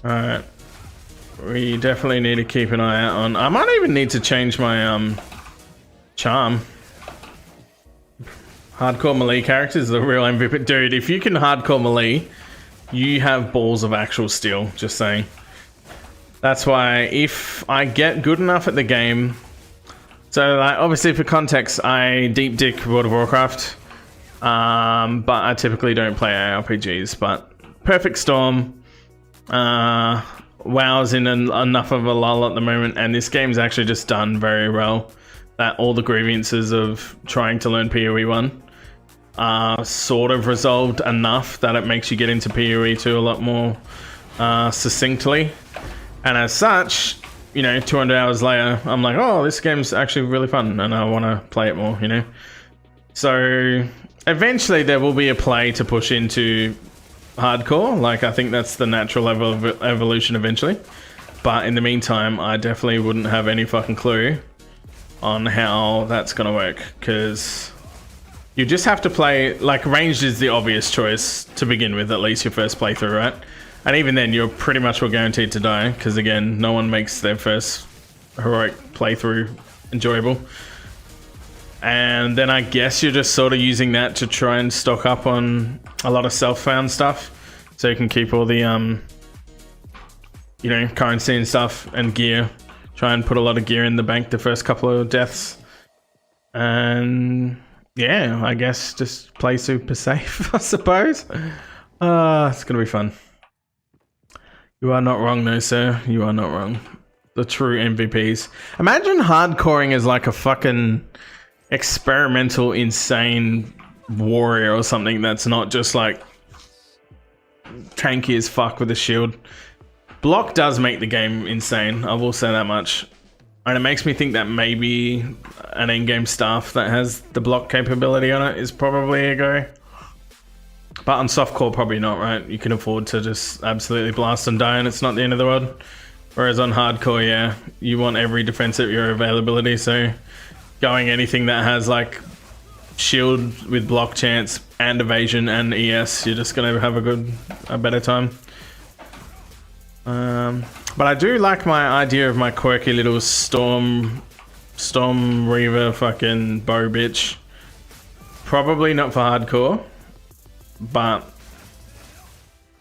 Alright. We definitely need to keep an eye out on... I might even need to change my charm. Hardcore melee characters are the real MVP. Dude, if you can hardcore melee, you have balls of actual steel. Just saying. That's why if I get good enough at the game... So, like, obviously for context, I deep dick World of Warcraft. But I typically don't play RPGs. But Perfect Storm... WoW's in enough of a lull at the moment, and this game's actually just done very well. That all the grievances of trying to learn PoE1 are sort of resolved enough that it makes you get into PoE2 a lot more succinctly. And as such, you know, 200 hours later, I'm like, oh, this game's actually really fun, and I want to play it more, you know? So, eventually there will be a play to push into hardcore. Like, I think that's the natural level of evolution eventually. But in the meantime, I definitely wouldn't have any fucking clue on how that's gonna work, because you just have to play, like, ranged is the obvious choice to begin with, at least your first playthrough, right? And even then, you're pretty much guaranteed to die, because again, no one makes their first heroic playthrough enjoyable. And then I guess you're just sort of using that to try and stock up on a lot of self-found stuff, so you can keep all the you know, currency and stuff and gear. Try and put a lot of gear in the bank the first couple of deaths. And yeah, I guess just play super safe, I suppose. It's gonna be fun. You are not wrong though, sir. You are not wrong. The true MVPs. Imagine hardcoring as like a fucking experimental, insane warrior or something that's not just like tanky as fuck with a shield. Block does make the game insane, I will say that much. And it makes me think that maybe an in-game staff that has the block capability on it is probably a go. But on softcore, probably not, right? You can afford to just absolutely blast and die and it's not the end of the world. Whereas on hardcore, yeah, you want every defense at your availability, so going anything that has like shield with block chance and evasion and ES, you're just gonna have a better time. But I do like my idea of my quirky little Storm Reaver fucking bow bitch. Probably not for hardcore, but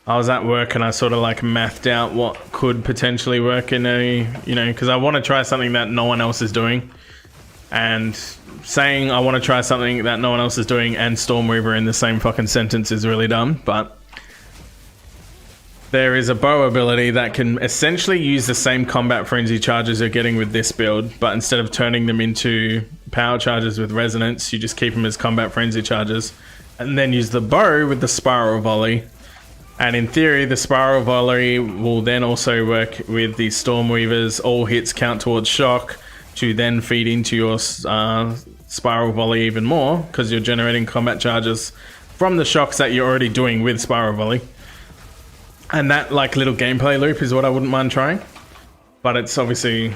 I was at work and I sort of like mathed out what could potentially work in a, you know, because I want to try something that no one else is doing. And saying I want to try something that no one else is doing and Stormweaver in the same fucking sentence is really dumb, but there is a bow ability that can essentially use the same combat frenzy charges you're getting with this build, but instead of turning them into power charges with resonance, you just keep them as combat frenzy charges, and then use the bow with the spiral volley. And in theory, the spiral volley will then also work with the Stormweavers. All hits count towards shock to then feed into your spiral volley even more, because you're generating combat charges from the shocks that you're already doing with spiral volley. And that like little gameplay loop is what I wouldn't mind trying, but it's obviously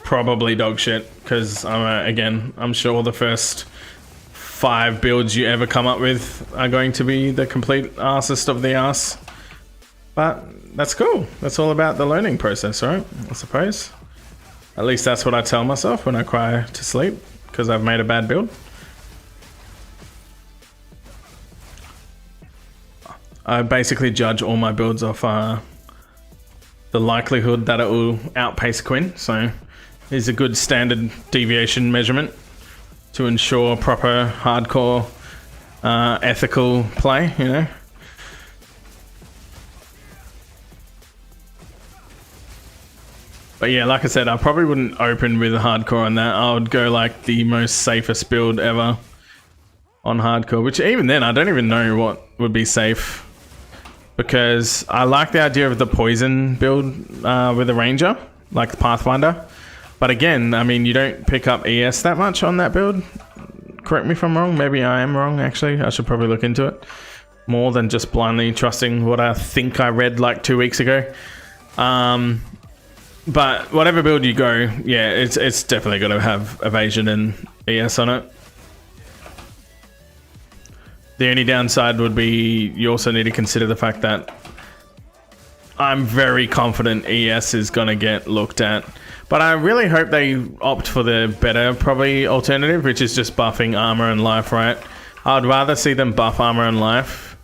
probably dog shit, because again, I'm sure the first 5 builds you ever come up with are going to be the complete arsest of the arse. But that's cool. That's all about the learning process, right? I suppose. At least that's what I tell myself when I cry to sleep because I've made a bad build. I basically judge all my builds off the likelihood that it will outpace Quinn. So here's a good standard deviation measurement to ensure proper hardcore ethical play, you know. But yeah, like I said, I probably wouldn't open with hardcore on that. I would go like the most safest build ever on hardcore, which even then I don't even know what would be safe, because I like the idea of the poison build with a ranger, like the Pathfinder. But again, I mean, you don't pick up ES that much on that build. Correct me if I'm wrong. Maybe I am wrong, actually. I should probably look into it more than just blindly trusting what I think I read like 2 weeks ago. But whatever build you go, yeah, it's definitely going to have evasion and ES on it. The only downside would be you also need to consider the fact that I'm very confident ES is going to get looked at. But I really hope they opt for the better, probably, alternative, which is just buffing armor and life, right? I'd rather see them buff armor and life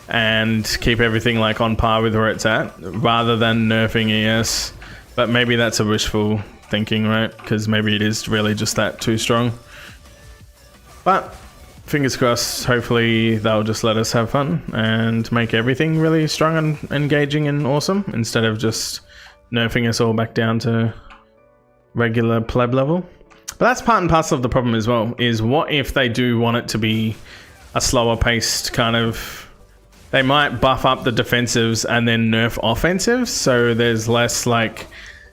and keep everything like on par with where it's at, rather than nerfing ES. But maybe that's a wishful thinking, right? Because maybe it is really just that too strong. But fingers crossed, hopefully they'll just let us have fun and make everything really strong and engaging and awesome, instead of just nerfing us all back down to regular pleb level. But that's part and parcel of the problem as well, is what if they do want it to be a slower paced kind of... They might buff up the defensives and then nerf offensives, so there's less like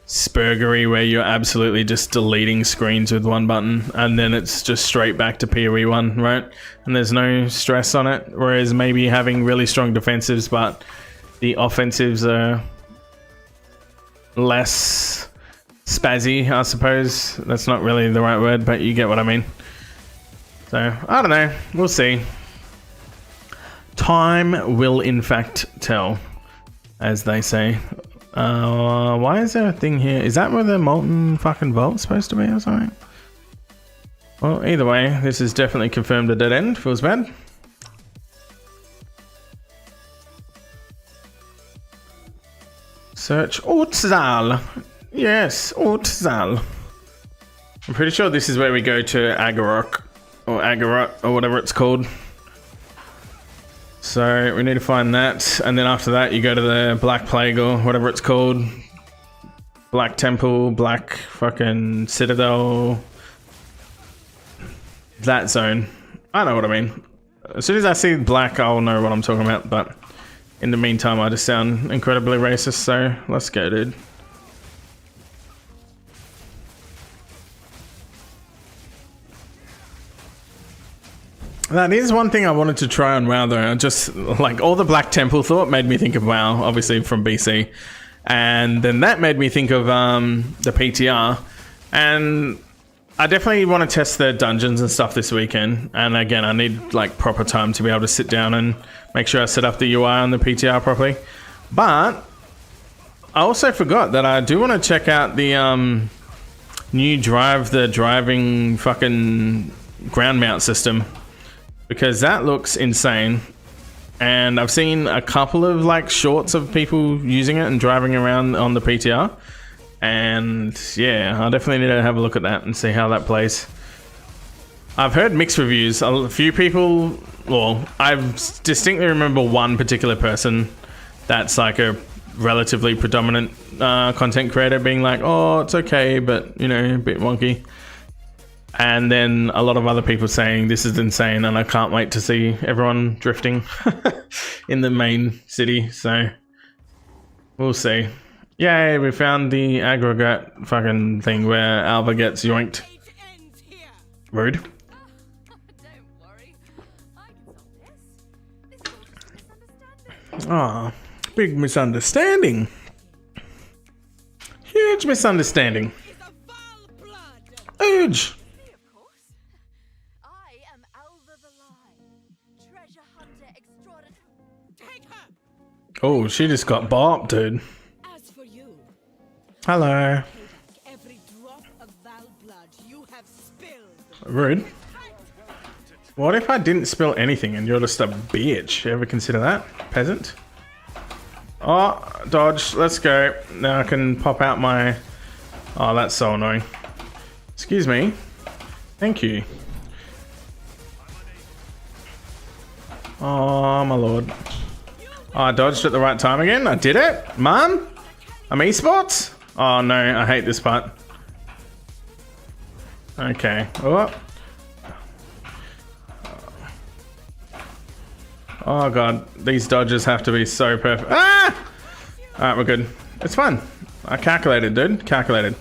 spurgery where you're absolutely just deleting screens with one button and then it's just straight back to PoE 1, right? And there's no stress on it, whereas maybe having really strong defensives but the offensives are less spazzy, I suppose. That's not really the right word, but you get what I mean. So, I don't know. We'll see. Time will in fact tell, as they say. Why is there a thing here? Is that where the molten fucking vault's supposed to be or something? Well, either way, this is definitely confirmed a dead end. Feels bad. Search Ortzal. Yes, Ortzal. I'm pretty sure this is where we go to Agarok, or Agarot, or whatever it's called. So we need to find that, and then after that you go to the Black Plague or whatever it's called. Black Temple, Black fucking Citadel. That zone. I know what I mean. As soon as I see black, I'll know what I'm talking about, but in the meantime I just sound incredibly racist, so let's go, dude. That is one thing I wanted to try on WoW though. Just like all the Black Temple thought made me think of WoW, obviously from BC. And then that made me think of the PTR. And I definitely want to test the dungeons and stuff this weekend. And again, I need like proper time to be able to sit down and make sure I set up the UI on the PTR properly. But I also forgot that I do want to check out the new driving fucking ground mount system, because that looks insane. And I've seen a couple of like shorts of people using it and driving around on the PTR, and yeah, I definitely need to have a look at that and see how that plays. I've heard mixed reviews. A few people, well, I distinctly remember one particular person that's like a relatively predominant content creator being like, oh, it's okay, but you know, a bit wonky. And then a lot of other people saying this is insane and I can't wait to see everyone drifting in the main city. So we'll see. Yay, we found the aggregate fucking thing where Alva gets yoinked. Rude. Don't worry. I can solve this. This is all just a misunderstanding. Ah, big misunderstanding. Huge misunderstanding. Huge. Me, of course. I am Alva the Lie, treasure hunter extraordinary. Take her! Oh, she just got bopped, dude. As for you, Hello. every drop of Val blood you have spilled. Rude. What if I didn't spill anything and you're just a bitch? You ever consider that? Peasant? Oh, dodge. Let's go. Now I can pop out my... Oh, that's so annoying. Excuse me. Thank you. Oh, my lord. Oh, I dodged at the right time again. I did it. Man. I'm esports? Oh, no. I hate this part. Okay. Oh. Oh god, these dodges have to be so perfect. Ah! Alright, we're good. It's fun. I calculated, dude. Calculated.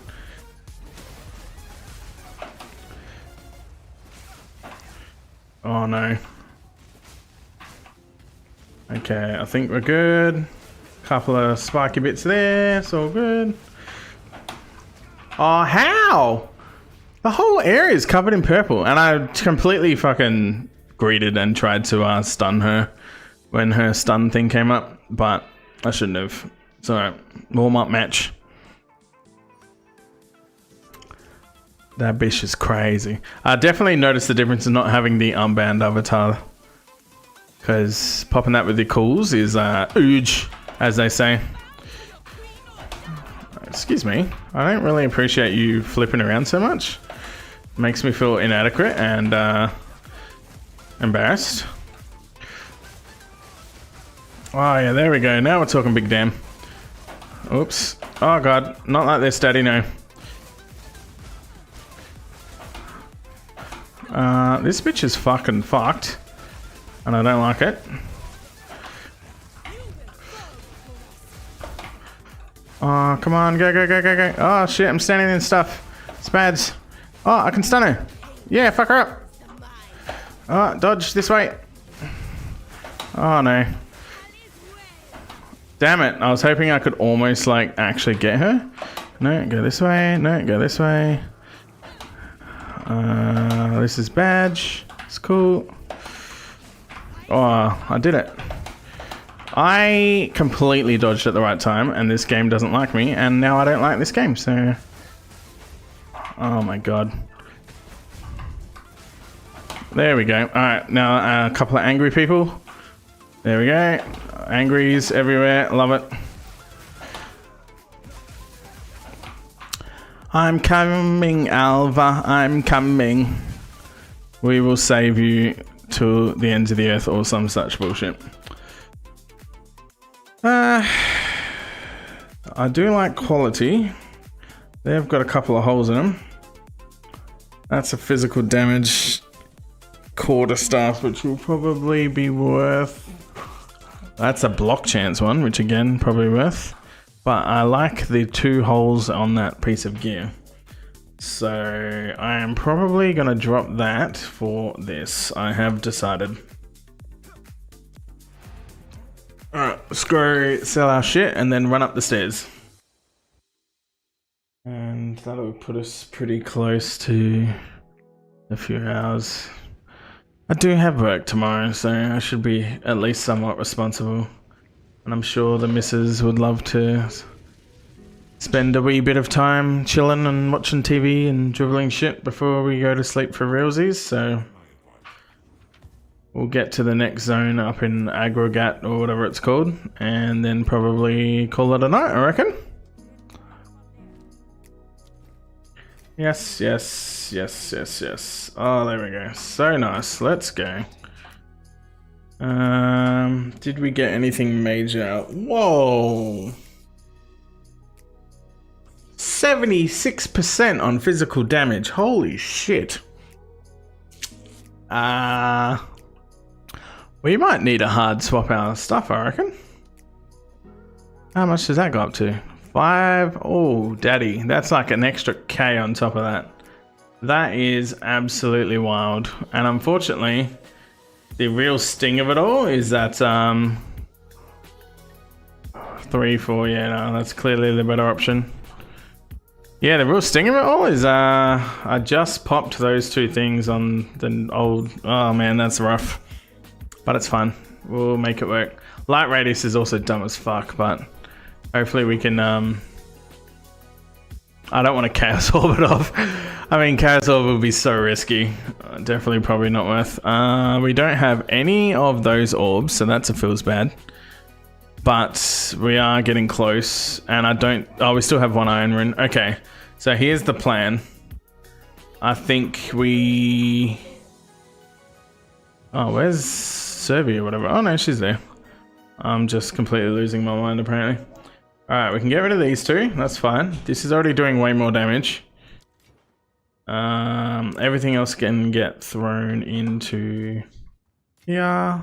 Oh no. Okay, I think we're good. Couple of spiky bits there. It's all good. Oh, how? The whole area is covered in purple. And I completely fucking greeted and tried to stun her when her stun thing came up. But I shouldn't have. It's alright. Warm-up match. That bitch is crazy. I definitely noticed the difference in not having the armband avatar. Because popping that with the cools is huge, as they say. Excuse me. I don't really appreciate you flipping around so much. Makes me feel inadequate and embarrassed. Oh yeah, there we go. Now we're talking big damn. Oops. Oh god. Not like this, daddy, no. This bitch is fucking fucked. And I don't like it. Oh, come on. Go, go, go, go, go. Oh, shit. I'm standing in stuff. Spads. Oh, I can stun her. Yeah, fuck her up. Oh, dodge this way. Oh, no. Damn it. I was hoping I could almost, like, actually get her. No, go this way. No, go this way. This is badge. It's cool. Oh, I did it. I completely dodged at the right time, and this game doesn't like me, and now I don't like this game, so... Oh my god. There we go. Alright, now a couple of angry people. There we go. Angries everywhere. Love it. I'm coming, Alva. I'm coming. We will save you to the ends of the earth or some such bullshit. I do like quality. They've got a couple of holes in them. That's a physical damage quarterstaff, which will probably be worth... That's a block chance one, which again, probably worth. But I like the 2 holes on that piece of gear. So I am probably going to drop that for this. I have decided. Alright, let's go sell our shit and then run up the stairs. And that'll put us pretty close to a few hours. I do have work tomorrow, so I should be at least somewhat responsible. And I'm sure the missus would love to spend a wee bit of time chilling and watching TV and dribbling shit before we go to sleep for realsies, so we'll get to the next zone up in Aggregate or whatever it's called, and then probably call it a night, I reckon. Yes, yes, yes, yes, yes. Oh, there we go. So nice. Let's go. Did we get anything major out? Whoa. 76% on physical damage. Holy shit. We might need a hard swap our stuff, I reckon. How much does that go up to? 5. Oh, daddy. That's like an extra K on top of that. That is absolutely wild. And unfortunately, the real sting of it all is that 3, 4. Yeah, no, that's clearly the better option. Yeah, the real sting of it all is I just popped those 2 things on the old. Oh man, that's rough. But it's fine. We'll make it work. Light radius is also dumb as fuck, but hopefully we can. I don't want to Chaos Orb it off. I mean, Chaos Orb would be so risky. Definitely probably not worth. We don't have any of those orbs, so that feels bad. But we are getting close, and I don't. Oh, we still have 1 Iron Rune. Okay, so here's the plan. I think we. Oh, where's Serbia or whatever? Oh no, she's there. I'm just completely losing my mind apparently. Alright, we can get rid of these 2. That's fine. This is already doing way more damage. Everything else can get thrown into here.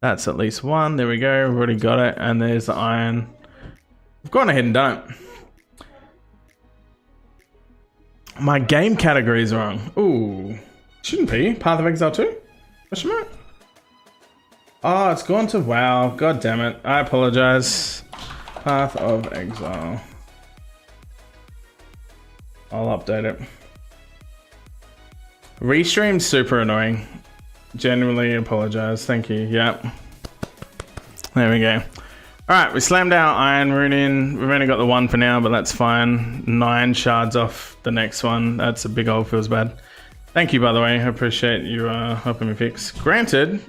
That's at least 1. There we go. We've already got it. And there's the iron. We've gone ahead and done it. My game category is wrong. Ooh. Shouldn't be. Path of Exile 2? Question mark? Oh, it's gone to WoW. God damn it. I apologize. Path of Exile. I'll update it. Restream's super annoying. Genuinely apologize. Thank you. Yep. There we go. Alright, we slammed our Iron Rune in. We've only got the 1 for now, but that's fine. 9 shards off the next one. That's a big old feels bad. Thank you, by the way. I appreciate you helping me fix. Granted,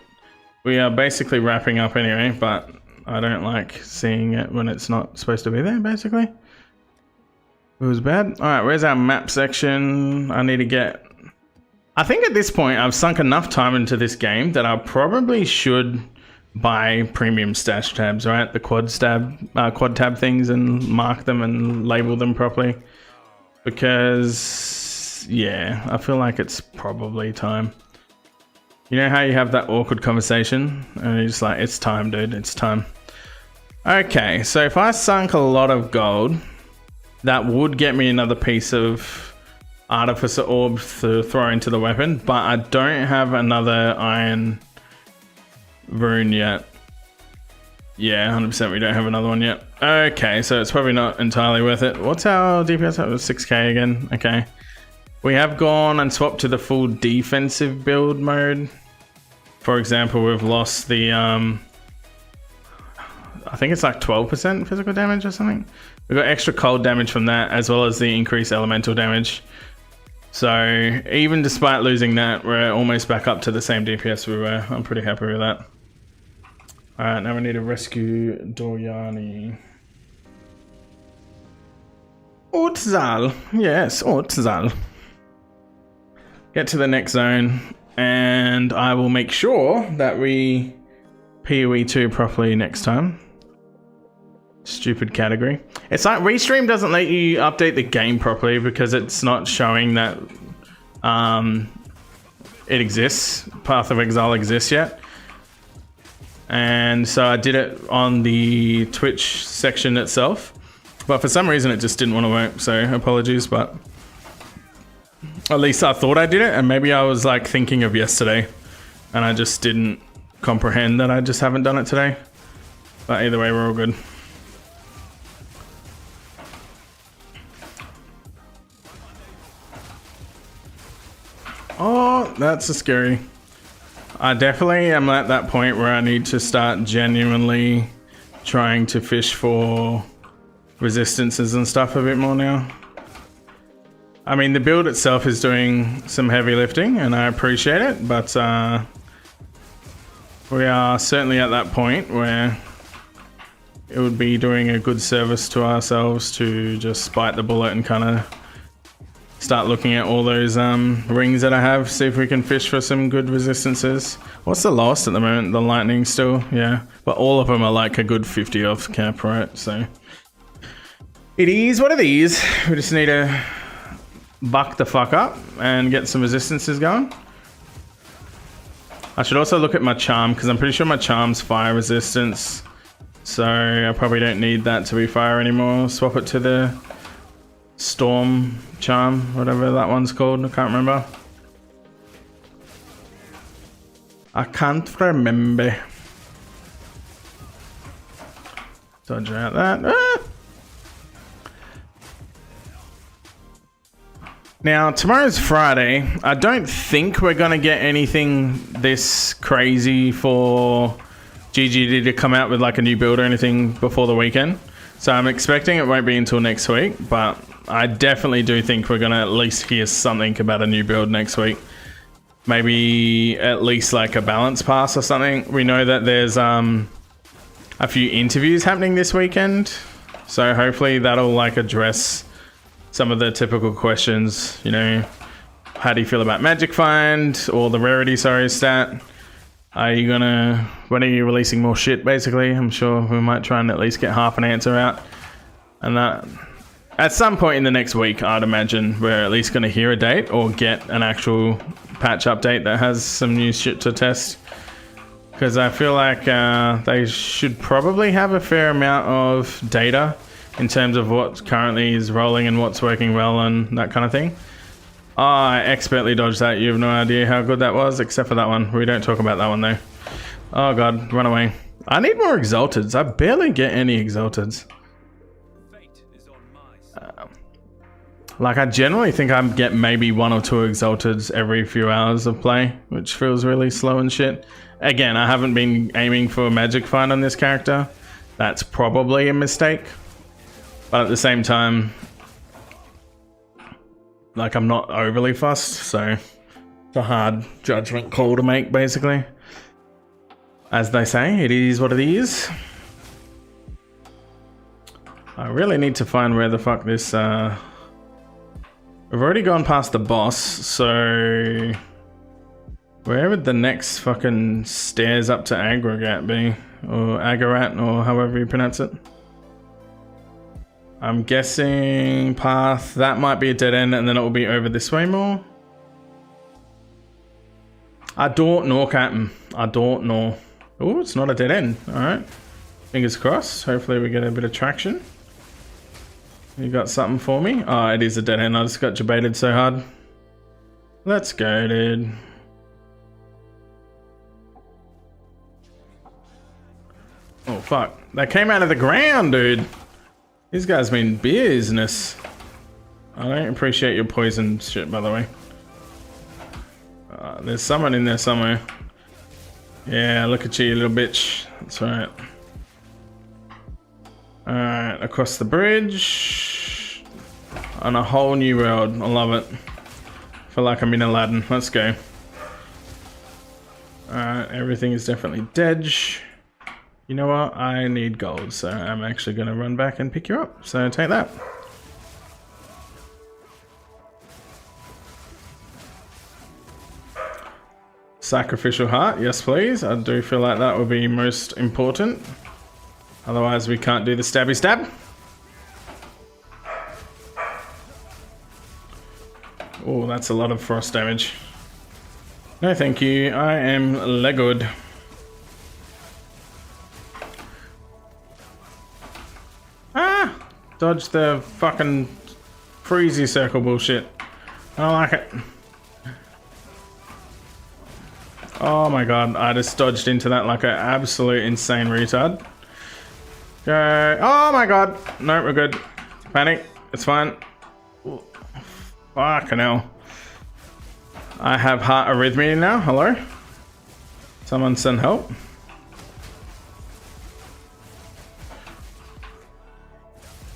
we are basically wrapping up anyway, but I don't like seeing it when it's not supposed to be there, basically. It was bad. Alright, where's our map section? I need to get... I think at this point, I've sunk enough time into this game that I probably should buy premium stash tabs, right? The quad tab things, and mark them and label them properly. Because, yeah, I feel like it's probably time. You know how you have that awkward conversation and you're just like, it's time, dude, it's time. Okay, so if I sunk a lot of gold, that would get me another piece of Artificer Orb to throw into the weapon, but I don't have another Iron Rune yet. Yeah, 100% we don't have another one yet. Okay, so it's probably not entirely worth it. What's our DPS? That was 6k again. Okay. We have gone and swapped to the full defensive build mode. For example, we've lost the, I think it's like 12% physical damage or something. We've got extra cold damage from that, as well as the increased elemental damage. So even despite losing that, we're almost back up to the same DPS we were. I'm pretty happy with that. Alright, now we need to rescue Doryani. Ortzal. Yes, Ortzal. Get to the next zone, and I will make sure that we PoE2 properly next time. Stupid category. It's like Restream doesn't let you update the game properly because it's not showing that it exists. Path of Exile exists yet. And so I did it on the Twitch section itself. But for some reason it just didn't want to work, so apologies, but at least I thought I did it, and maybe I was like thinking of yesterday and I just didn't comprehend that I just haven't done it today. But either way, we're all good. Oh, that's a scary. I definitely am at that point where I need to start genuinely trying to fish for resistances and stuff a bit more now. I mean, the build itself is doing some heavy lifting and I appreciate it, but we are certainly at that point where it would be doing a good service to ourselves to just bite the bullet and kind of start looking at all those rings that I have, see if we can fish for some good resistances. What's the lowest at the moment? The lightning still, yeah. But all of them are like a good 50 off cap, right? So it is what it is. We just need to buck the fuck up and get some resistances going. I should also look at my charm because I'm pretty sure my charm's fire resistance. So I probably don't need that to be fire anymore. Swap it to the storm charm, whatever that one's called. I can't remember. Dodge out that. Ah! Now, tomorrow's Friday. I don't think we're going to get anything this crazy for GGD to come out with like a new build or anything before the weekend. So I'm expecting it won't be until next week, but I definitely do think we're going to at least hear something about a new build next week. Maybe at least like a balance pass or something. We know that there's a few interviews happening this weekend. So hopefully that'll like address some of the typical questions, you know, how do you feel about Magic Find or the rarity, stat? When are you releasing more shit, basically? I'm sure we might try and at least get half an answer out. And that, at some point in the next week, I'd imagine we're at least going to hear a date or get an actual patch update that has some new shit to test. Because I feel like they should probably have a fair amount of data in terms of what currently is rolling and what's working well and that kind of thing. Oh, I expertly dodged that. You have no idea how good that was, except for that one. We don't talk about that one though. Oh god, run away. I need more Exalteds. I barely get any Exalteds. Like I generally think I get maybe 1 or 2 Exalteds every few hours of play, which feels really slow and shit. Again, I haven't been aiming for Magic Find on this character. That's probably a mistake. But at the same time, like I'm not overly fussed, so it's a hard judgment call to make, basically. As they say, it is what it is. I really need to find where the fuck this, we've already gone past the boss, so where would the next fucking stairs up to Aggregate be? Or Agarat, or however you pronounce it. I'm guessing path, that might be a dead end and then it will be over this way more. I don't know, Captain. I don't know. Oh, it's not a dead end. Alright. Fingers crossed. Hopefully we get a bit of traction. You got something for me? Oh, it is a dead end. I just got debated so hard. Let's go, dude. Oh, fuck. That came out of the ground, dude. These guys mean business. I don't appreciate your poison shit, by the way. There's someone in there somewhere. Yeah, look at you, little bitch. That's right. Alright, across the bridge. On a whole new world. I love it. Feel like I'm in Aladdin. Let's go. Alright, everything is definitely dead. You know what? I need gold, so I'm actually going to run back and pick you up. So take that. Sacrificial heart, yes please. I do feel like that would be most important. Otherwise we can't do the stabby stab. Oh, that's a lot of frost damage. No thank you, I am Legoed. Ah! Dodge the fucking freezy circle bullshit. I don't like it. Oh my god, I just dodged into that like an absolute insane retard. Go. Oh my god. No, we're good. Panic. It's fine. Fucking hell. I have heart arrhythmia now. Hello? Someone send help.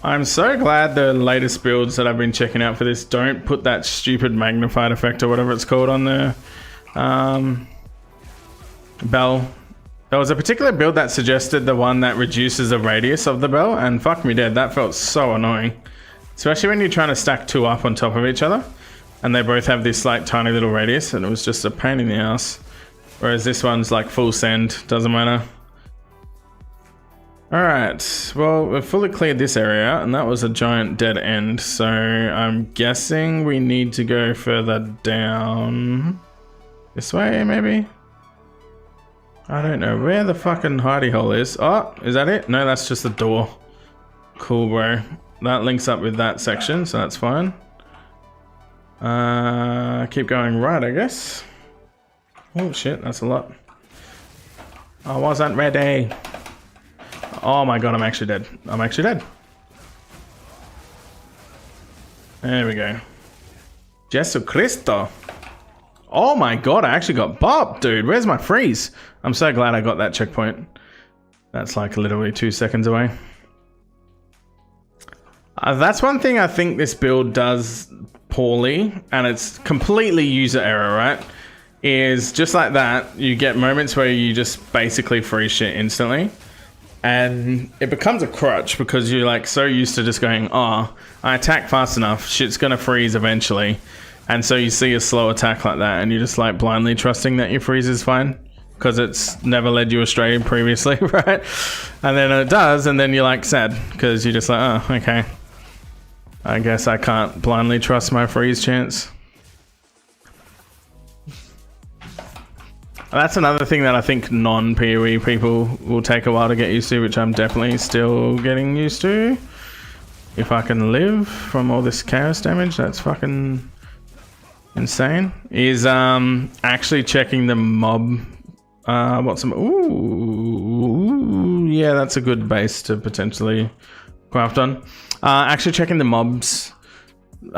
I'm so glad the latest builds that I've been checking out for this don't put that stupid magnified effect or whatever it's called on the bell. There was a particular build that suggested the one that reduces the radius of the bell, and fuck me dead, that felt so annoying. Especially when you're trying to stack 2 up on top of each other. and they both have this like tiny little radius, and it was just a pain in the ass. Whereas this one's like full send, doesn't matter. Alright, well, we've fully cleared this area, and that was a giant dead end, so I'm guessing we need to go further down this way, maybe? I don't know where the fucking hidey hole is. Oh, is that it? No, that's just the door. Cool, bro. That links up with that section, so that's fine. Keep going right, I guess. Oh shit, that's a lot. I wasn't ready. Oh my god, I'm actually dead. I'm actually dead. There we go. Jesu Cristo. Oh my god, I actually got bopped, dude. Where's my freeze? I'm so glad I got that checkpoint. That's like literally 2 seconds away. That's one thing I think this build does poorly, and it's completely user error, right? Is just like that, you get moments where you just basically freeze shit instantly. And it becomes a crutch because you're like so used to just going, oh, I attack fast enough, shit's gonna freeze eventually. And so you see a slow attack like that and you're just like blindly trusting that your freeze is fine because it's never led you astray previously, right? And then it does, and then you're like sad because you're just like, oh, okay. I guess I can't blindly trust my freeze chance. That's another thing that I think non-PoE people will take a while to get used to, which I'm definitely still getting used to. If I can live from all this chaos damage, that's fucking insane. Is actually checking the mob. Ooh, yeah, that's a good base to potentially craft on. Actually checking the mods. You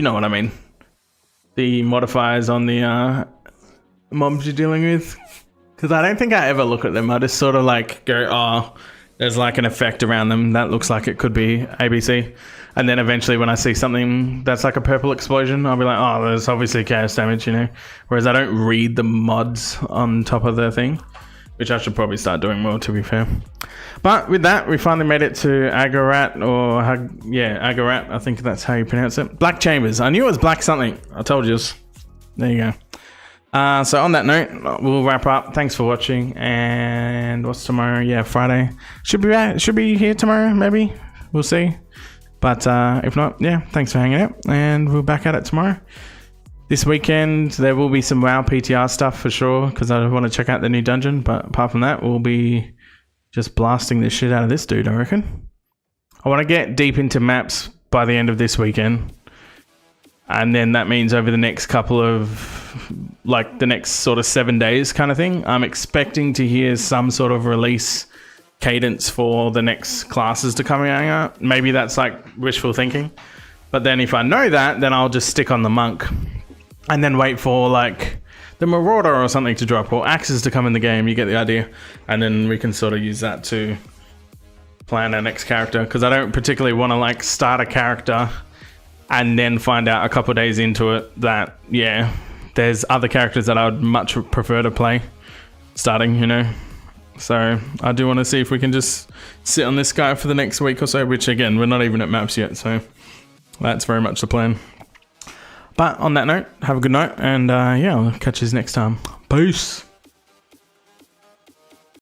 know what I mean. The modifiers on the mobs you're dealing with, because I don't think I ever look at them. I just sort of like go, oh, there's like an effect around them that looks like it could be ABC, and then eventually when I see something that's like a purple explosion, I'll be like, oh, there's obviously chaos damage, you know. Whereas I don't read the mods on top of the thing, which I should probably start doing more, to be fair. But with that, we finally made it to Agarat, or Agarat, I think that's how you pronounce it. Black Chambers. I knew it was black something. I told you. There you go. So on that note, we'll wrap up. Thanks for watching. And what's tomorrow? Yeah, Friday. Should be here tomorrow, maybe. We'll see. But if not, yeah, thanks for hanging out. And we'll back at it tomorrow. This weekend, there will be some WoW PTR stuff for sure, because I want to check out the new dungeon. But apart from that, we'll be just blasting the shit out of this dude, I reckon. I want to get deep into maps by the end of this weekend. And then that means over the next couple of, like the next sort of 7 days kind of thing, I'm expecting to hear some sort of release cadence for the next classes to come out. Maybe that's like wishful thinking. But then if I know that, then I'll just stick on the monk. And then wait for like the Marauder or something to drop, or Axes to come in the game. You get the idea. And then we can sort of use that to plan our next character, because I don't particularly want to like start a character and then find out a couple of days into it that, yeah, there's other characters that I would much prefer to play starting, you know. So I do want to see if we can just sit on this guy for the next week or so, which again, we're not even at maps yet, so that's very much the plan. But on that note, have a good night, and yeah, I'll catch you next time. Peace.